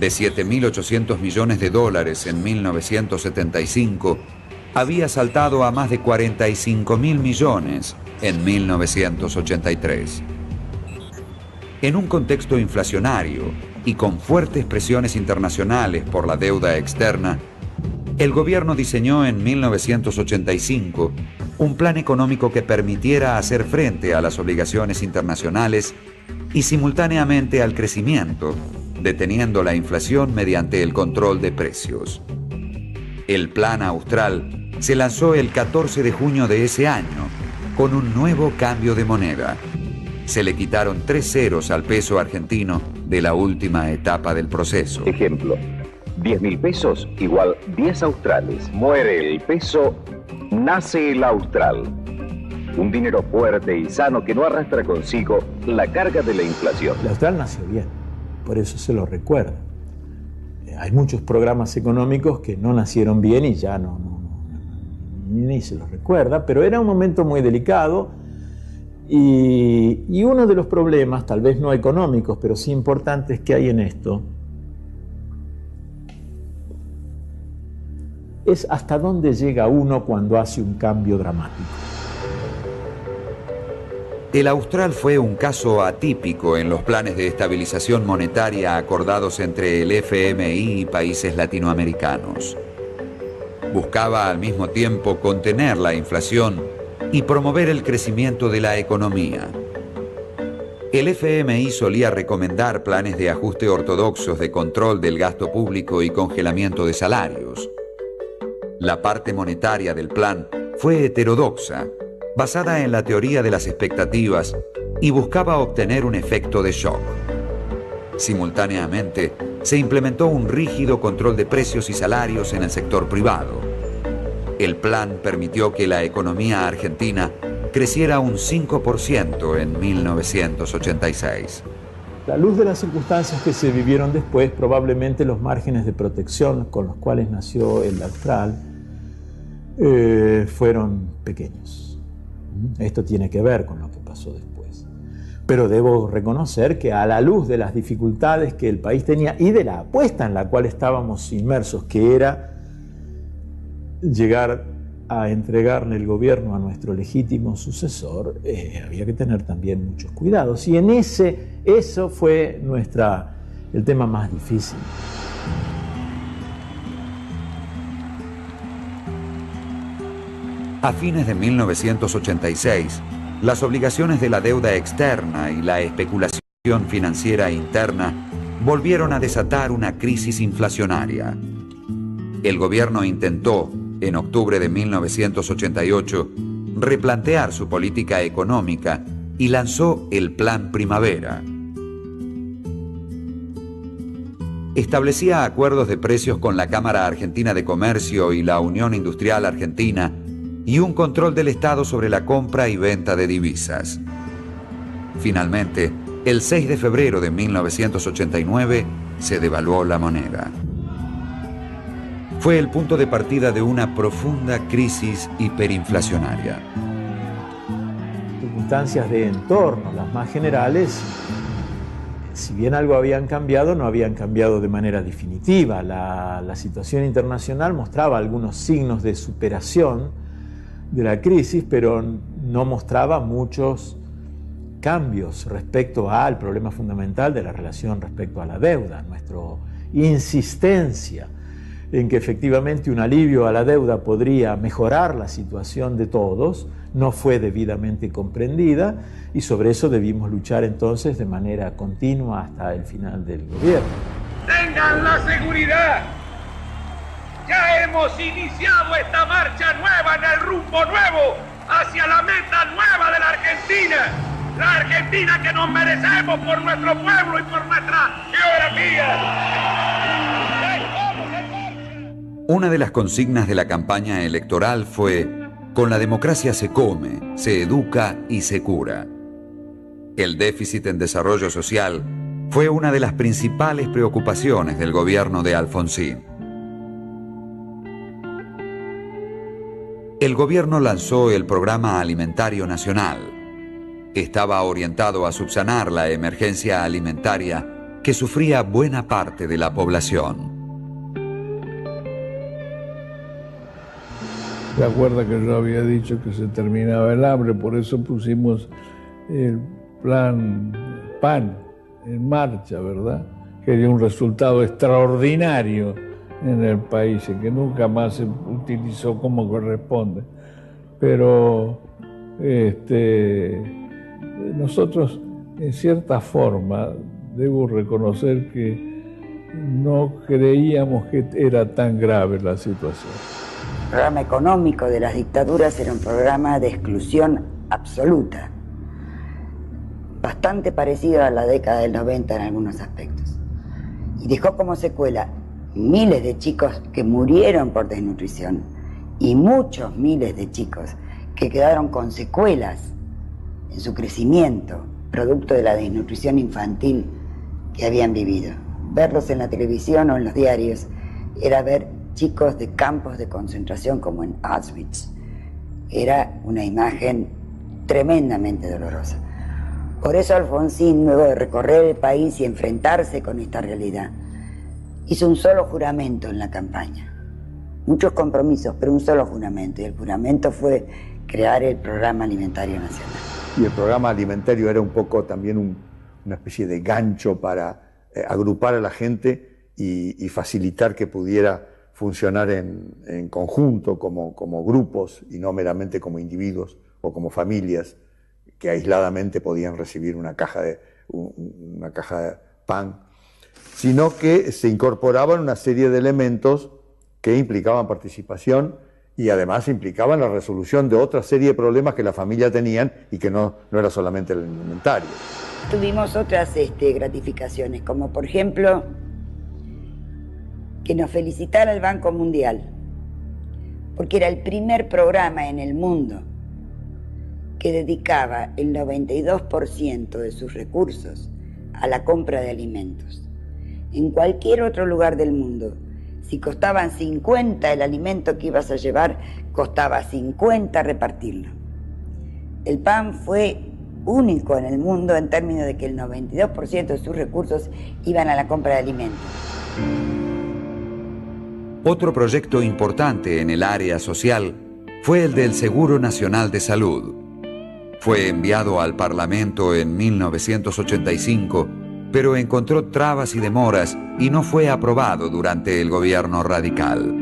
De 7.800 millones de dólares en 1975, había saltado a más de 45.000 millones en 1983. En un contexto inflacionario y con fuertes presiones internacionales por la deuda externa, el gobierno diseñó en 1985 un plan económico que permitiera hacer frente a las obligaciones internacionales y simultáneamente al crecimiento, deteniendo la inflación mediante el control de precios. El Plan Austral se lanzó el 14 de junio de ese año con un nuevo cambio de moneda. Se le quitaron 3 ceros al peso argentino de la última etapa del proceso. Ejemplo, 10.000 pesos igual 10 australes. Muere el peso, nace el austral. Un dinero fuerte y sano que no arrastra consigo la carga de la inflación. El austral nació bien, por eso se lo recuerda. Hay muchos programas económicos que no nacieron bien y ya ni se los recuerda, pero era un momento muy delicado y uno de los problemas, tal vez no económicos, pero sí importantes que hay en esto, es hasta dónde llega uno cuando hace un cambio dramático. El austral fue un caso atípico en los planes de estabilización monetaria acordados entre el FMI y países latinoamericanos. Buscaba al mismo tiempo contener la inflación y promover el crecimiento de la economía. El FMI solía recomendar planes de ajuste ortodoxos de control del gasto público y congelamiento de salarios. La parte monetaria del plan fue heterodoxa, basada en la teoría de las expectativas y buscaba obtener un efecto de shock. Simultáneamente, se implementó un rígido control de precios y salarios en el sector privado. El plan permitió que la economía argentina creciera un 5% en 1986. A la luz de las circunstancias que se vivieron después, probablemente los márgenes de protección con los cuales nació el austral fueron pequeños. Esto tiene que ver con lo que pasó después. Pero debo reconocer que a la luz de las dificultades que el país tenía y de la apuesta en la cual estábamos inmersos, que era llegar a entregarle el gobierno a nuestro legítimo sucesor, había que tener también muchos cuidados. Y en eso fue el tema más difícil. A fines de 1986, las obligaciones de la deuda externa y la especulación financiera interna volvieron a desatar una crisis inflacionaria. El gobierno intentó, en octubre de 1988, replantear su política económica y lanzó el Plan Primavera. Establecía acuerdos de precios con la Cámara Argentina de Comercio y la Unión Industrial Argentina y un control del Estado sobre la compra y venta de divisas. Finalmente, el 6 de febrero de 1989 se devaluó la moneda. Fue el punto de partida de una profunda crisis hiperinflacionaria. Circunstancias de entorno, las más generales, si bien algo habían cambiado, no habían cambiado de manera definitiva. La situación internacional mostraba algunos signos de superación de la crisis, pero no mostraba muchos cambios respecto al problema fundamental de la relación respecto a la deuda, nuestra insistencia en que efectivamente un alivio a la deuda podría mejorar la situación de todos, no fue debidamente comprendida y sobre eso debimos luchar entonces de manera continua hasta el final del gobierno. Tengan la seguridad, ya hemos iniciado esta marcha nueva en el rumbo nuevo hacia la meta nueva de la Argentina que nos merecemos por nuestro pueblo y por nuestra geografía. Una de las consignas de la campaña electoral fue: con la democracia se come, se educa y se cura. El déficit en desarrollo social fue una de las principales preocupaciones del gobierno de Alfonsín. El gobierno lanzó el Programa Alimentario Nacional. Estaba orientado a subsanar la emergencia alimentaria que sufría buena parte de la población. ¿Se acuerda que yo había dicho que se terminaba el hambre? Por eso pusimos el plan PAN en marcha, ¿verdad? Que dio un resultado extraordinario en el país y que nunca más se utilizó como corresponde. Pero nosotros, en cierta forma, debo reconocer que no creíamos que era tan grave la situación. El programa económico de las dictaduras era un programa de exclusión absoluta, bastante parecido a la década del 90 en algunos aspectos. Y dejó como secuela miles de chicos que murieron por desnutrición y muchos miles de chicos que quedaron con secuelas en su crecimiento, producto de la desnutrición infantil que habían vivido. Verlos en la televisión o en los diarios era ver chicos de campos de concentración como en Auschwitz. Era una imagen tremendamente dolorosa. Por eso Alfonsín, luego de recorrer el país y enfrentarse con esta realidad, hizo un solo juramento en la campaña. Muchos compromisos, pero un solo juramento. Y el juramento fue crear el Programa Alimentario Nacional. Y el Programa Alimentario era un poco también una especie de gancho para agrupar a la gente y facilitar que pudiera funcionar en conjunto, como grupos, y no meramente como individuos o como familias que aisladamente podían recibir una caja de pan, sino que se incorporaban una serie de elementos que implicaban participación y además implicaban la resolución de otra serie de problemas que la familia tenían y que no era solamente el alimentario. Tuvimos otras gratificaciones, como por ejemplo que nos felicitara el Banco Mundial, porque era el primer programa en el mundo que dedicaba el 92% de sus recursos a la compra de alimentos. En cualquier otro lugar del mundo, si costaban 50 el alimento que ibas a llevar, costaba 50 repartirlo. El PAN fue único en el mundo en términos de que el 92% de sus recursos iban a la compra de alimentos. Otro proyecto importante en el área social fue el del Seguro Nacional de Salud. Fue enviado al Parlamento en 1985, pero encontró trabas y demoras y no fue aprobado durante el gobierno radical.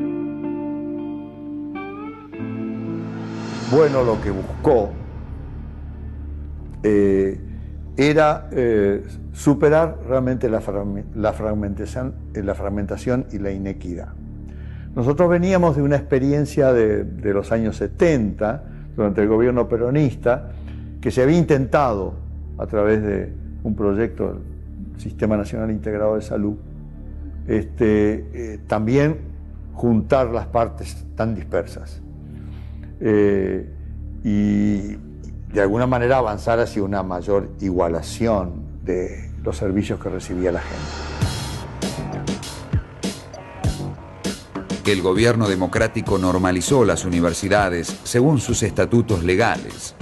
Bueno, lo que buscó era superar realmente la fragmentación y la inequidad. Nosotros veníamos de una experiencia de los años 70, durante el gobierno peronista, que se había intentado, a través de un proyecto del Sistema Nacional Integrado de Salud, también juntar las partes tan dispersas y de alguna manera avanzar hacia una mayor igualación de los servicios que recibía la gente. El gobierno democrático normalizó las universidades según sus estatutos legales.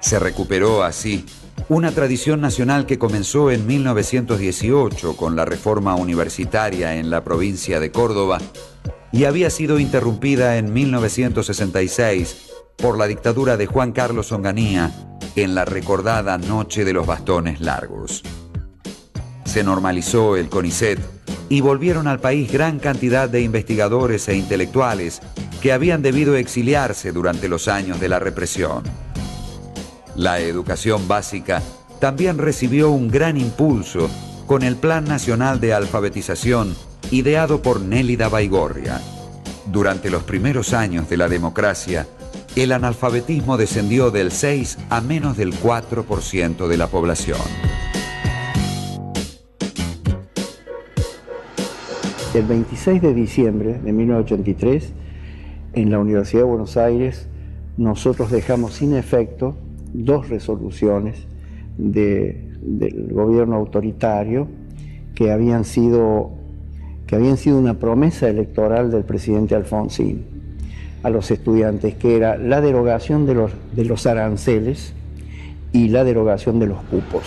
Se recuperó así una tradición nacional que comenzó en 1918 con la reforma universitaria en la provincia de Córdoba y había sido interrumpida en 1966 por la dictadura de Juan Carlos Onganía en la recordada Noche de los Bastones Largos. Se normalizó el CONICET y volvieron al país gran cantidad de investigadores e intelectuales que habían debido exiliarse durante los años de la represión. La educación básica también recibió un gran impulso con el Plan Nacional de Alfabetización ideado por Nélida Baigorria. Durante los primeros años de la democracia, el analfabetismo descendió del 6 a menos del 4% de la población. El 26 de diciembre de 1983, en la Universidad de Buenos Aires, nosotros dejamos sin efecto 2 resoluciones del gobierno autoritario que habían sido una promesa electoral del presidente Alfonsín a los estudiantes, que era la derogación de los aranceles y la derogación de los cupos.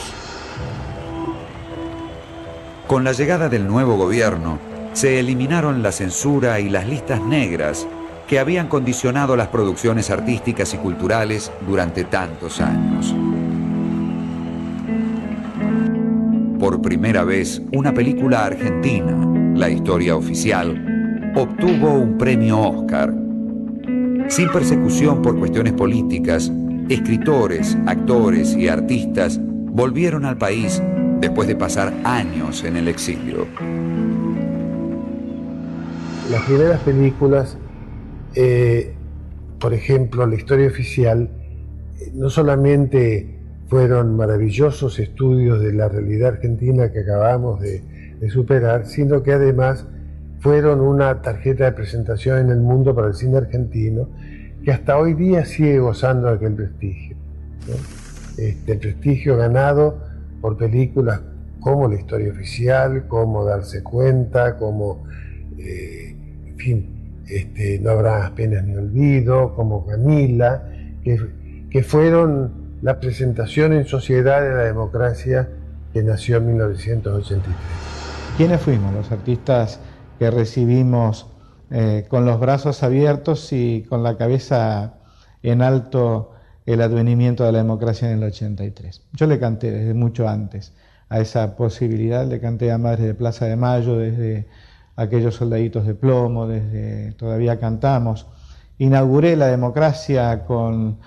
Con la llegada del nuevo gobierno, se eliminaron la censura y las listas negras que habían condicionado las producciones artísticas y culturales durante tantos años. Por primera vez, una película argentina, La Historia Oficial, obtuvo un premio Oscar. Sin persecución por cuestiones políticas, escritores, actores y artistas volvieron al país después de pasar años en el exilio. Las primeras películas, por ejemplo, La Historia Oficial, no solamente fueron maravillosos estudios de la realidad argentina que acabamos de superar, sino que además fueron una tarjeta de presentación en el mundo para el cine argentino, que hasta hoy día sigue gozando de aquel prestigio, ¿no? El prestigio ganado por películas como La Historia Oficial, como Darse Cuenta, como en fin, No habrá penas ni olvido, como Camila, que fueron la presentación en sociedad de la democracia que nació en 1983. ¿Quiénes fuimos los artistas que recibimos con los brazos abiertos y con la cabeza en alto el advenimiento de la democracia en el 83? Yo le canté desde mucho antes a esa posibilidad, le canté a Madres de Plaza de Mayo, desde aquellos Soldaditos de Plomo, desde Todavía Cantamos. Inauguré la democracia con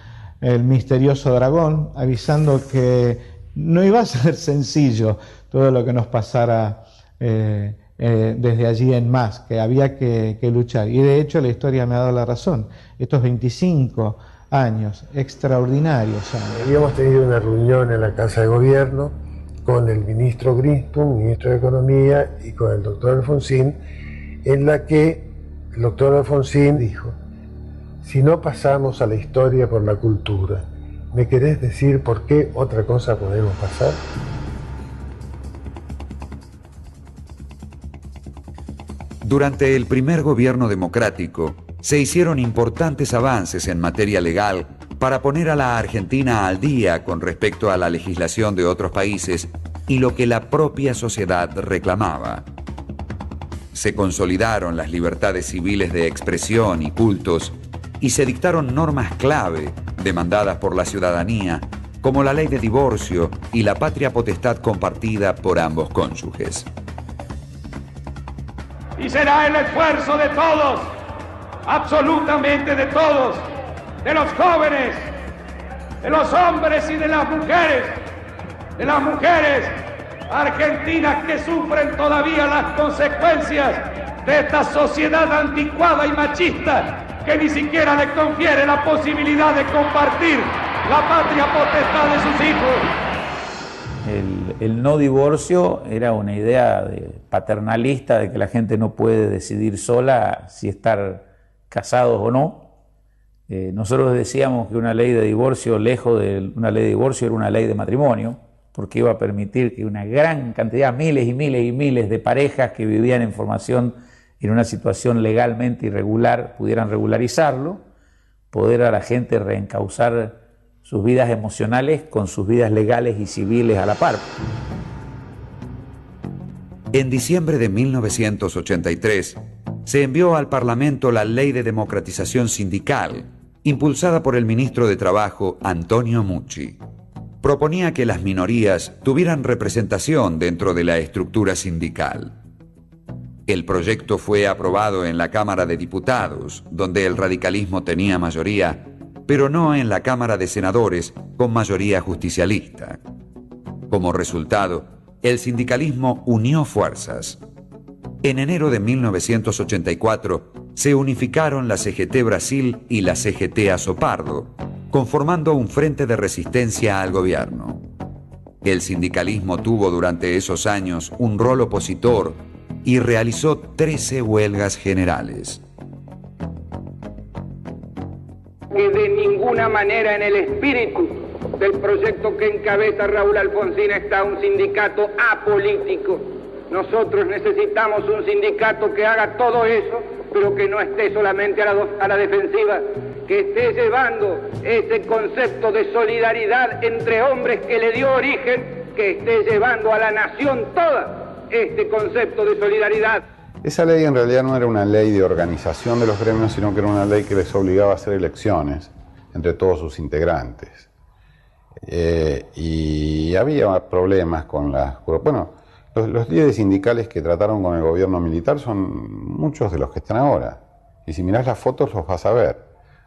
El Misterioso Dragón, avisando que no iba a ser sencillo todo lo que nos pasara desde allí en más, que había que luchar. Y de hecho la historia me ha dado la razón. Estos 25 años, extraordinarios años. Habíamos tenido una reunión en la Casa de Gobierno con el ministro Gristum, ministro de Economía, y con el doctor Alfonsín, en la que el doctor Alfonsín dijo: si no pasamos a la historia por la cultura, ¿me querés decir por qué otra cosa podemos pasar? Durante el primer gobierno democrático, se hicieron importantes avances en materia legal para poner a la Argentina al día con respecto a la legislación de otros países y lo que la propia sociedad reclamaba. Se consolidaron las libertades civiles de expresión y cultos y se dictaron normas clave demandadas por la ciudadanía, como la ley de divorcio y la patria potestad compartida por ambos cónyuges. Y será el esfuerzo de todos, absolutamente de todos, de los jóvenes, de los hombres y de las mujeres argentinas que sufren todavía las consecuencias de esta sociedad anticuada y machista que ni siquiera le confiere la posibilidad de compartir la patria potestad de sus hijos. El no divorcio era una idea paternalista de que la gente no puede decidir sola si estar casados o no. Nosotros decíamos que una ley de divorcio, lejos de una ley de divorcio, era una ley de matrimonio, porque iba a permitir que una gran cantidad, miles y miles y miles de parejas que vivían en formación en una situación legalmente irregular pudieran regularizarlo, poder a la gente reencauzar sus vidas emocionales con sus vidas legales y civiles a la par. En diciembre de 1983, se envió al Parlamento la Ley de Democratización Sindical, impulsada por el ministro de Trabajo, Antonio Mucci. Proponía que las minorías tuvieran representación dentro de la estructura sindical. El proyecto fue aprobado en la Cámara de Diputados, donde el radicalismo tenía mayoría, pero no en la Cámara de Senadores, con mayoría justicialista. Como resultado, el sindicalismo unió fuerzas. En enero de 1984 se unificaron la CGT Brasil y la CGT Azopardo, conformando un frente de resistencia al gobierno. El sindicalismo tuvo durante esos años un rol opositor y realizó 13 huelgas generales. Que de ninguna manera en el espíritu del proyecto que encabeza Raúl Alfonsín está un sindicato apolítico. Nosotros necesitamos un sindicato que haga todo eso, pero que no esté solamente a la defensiva, que esté llevando ese concepto de solidaridad entre hombres que le dio origen, que esté llevando a la nación toda este concepto de solidaridad. Esa ley en realidad no era una ley de organización de los gremios, sino que era una ley que les obligaba a hacer elecciones entre todos sus integrantes. Y había problemas con las... Bueno, los líderes sindicales que trataron con el gobierno militar son muchos de los que están ahora. Y si mirás las fotos los vas a ver.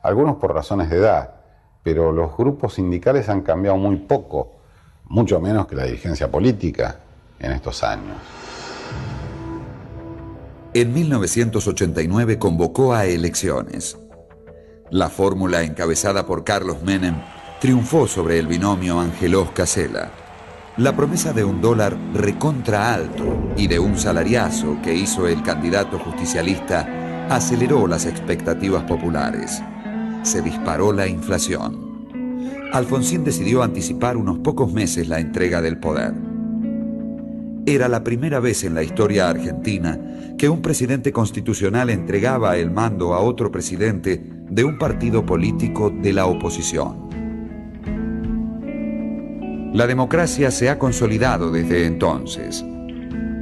Algunos por razones de edad, pero los grupos sindicales han cambiado muy poco, mucho menos que la dirigencia política en estos años. En 1989 convocó a elecciones. La fórmula encabezada por Carlos Menem triunfó sobre el binomio Angelós-Casella. La promesa de $1 recontra alto y de un salariazo que hizo el candidato justicialista aceleró las expectativas populares. Se disparó la inflación. Alfonsín decidió anticipar unos pocos meses la entrega del poder. Era la primera vez en la historia argentina que un presidente constitucional entregaba el mando a otro presidente de un partido político de la oposición. La democracia se ha consolidado desde entonces.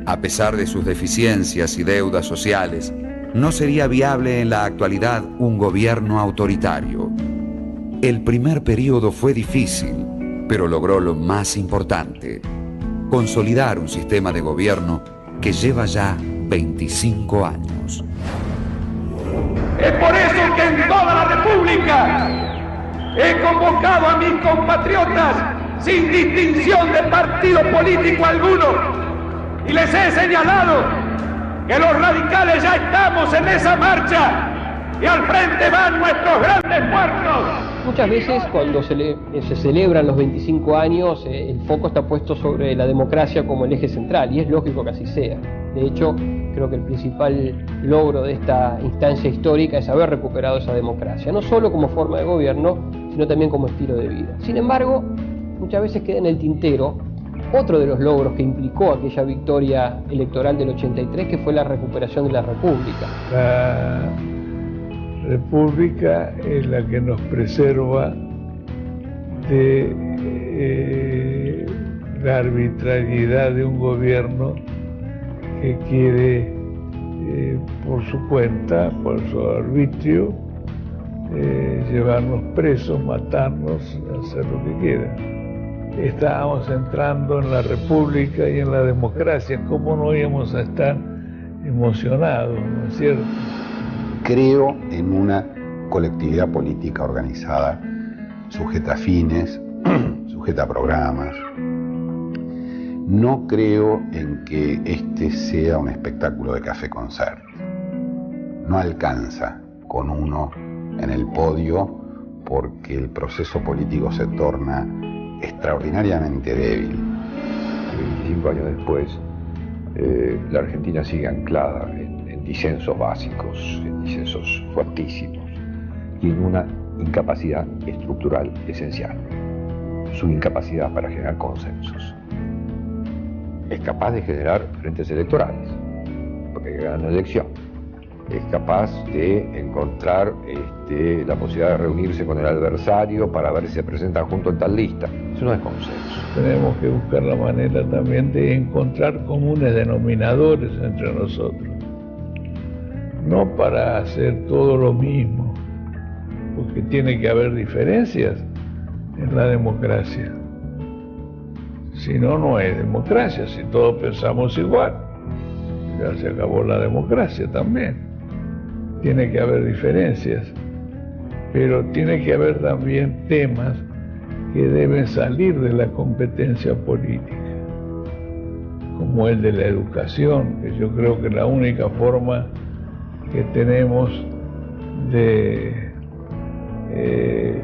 A pesar de sus deficiencias y deudas sociales, no sería viable en la actualidad un gobierno autoritario. El primer periodo fue difícil, pero logró lo más importante: consolidar un sistema de gobierno que lleva ya 25 años. Es por eso que en toda la República he convocado a mis compatriotas sin distinción de partido político alguno y les he señalado que los radicales ya estamos en esa marcha y al frente van nuestros grandes muertos. Muchas veces cuando se celebran los 25 años, el foco está puesto sobre la democracia como el eje central, y es lógico que así sea. De hecho, creo que el principal logro de esta instancia histórica es haber recuperado esa democracia, no solo como forma de gobierno, sino también como estilo de vida. Sin embargo, muchas veces queda en el tintero otro de los logros que implicó aquella victoria electoral del 83, que fue la recuperación de la República. La República es la que nos preserva de la arbitrariedad de un gobierno que quiere, por su cuenta, por su arbitrio, llevarnos presos, matarnos, hacer lo que quiera. Estábamos entrando en la República y en la democracia. ¿Cómo no íbamos a estar emocionados, no es cierto? Creo en una colectividad política organizada, sujeta a fines, sujeta a programas. No creo en que este sea un espectáculo de café concert. No alcanza con uno en el podio porque el proceso político se torna extraordinariamente débil. 25 años después, la Argentina sigue anclada en disensos básicos, en disensos fuertísimos y en una incapacidad estructural esencial: su incapacidad para generar consensos. Es capaz de generar frentes electorales, porque gana la elección. Es capaz de encontrar la posibilidad de reunirse con el adversario para ver si se presentan juntos en tal lista. Eso no es consenso. Tenemos que buscar la manera también de encontrar comunes denominadores entre nosotros. No para hacer todo lo mismo, porque tiene que haber diferencias en la democracia. Si no, no hay democracia, si todos pensamos igual. ya se acabó la democracia también. Tiene que haber diferencias, pero tiene que haber también temas que deben salir de la competencia política, como el de la educación, que yo creo que es la única forma que tenemos de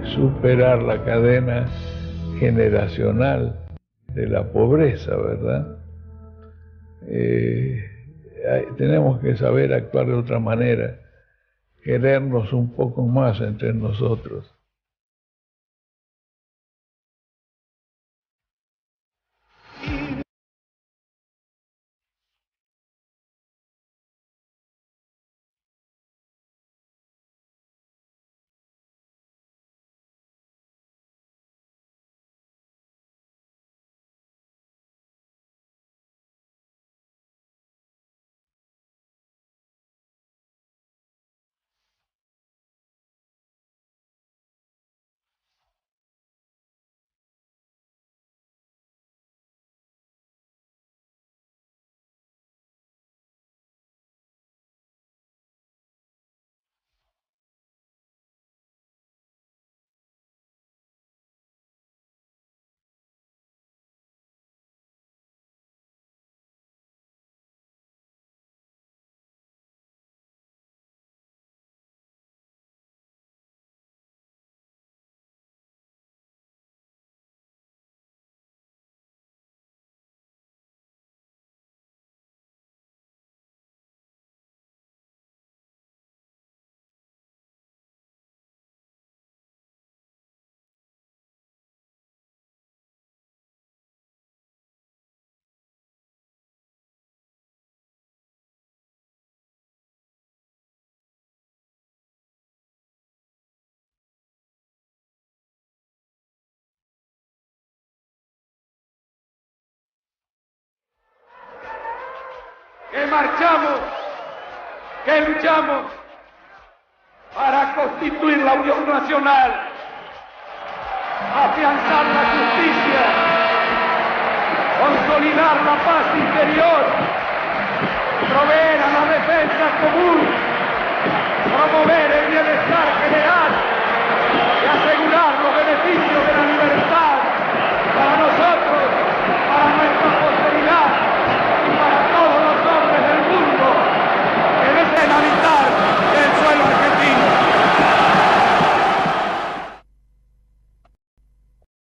superar la cadena generacional de la pobreza, ¿verdad? Tenemos que saber actuar de otra manera, querernos un poco más entre nosotros. Que marchamos, que luchamos para constituir la unión nacional, afianzar la justicia, consolidar la paz interior, proveer a la defensa común, promover el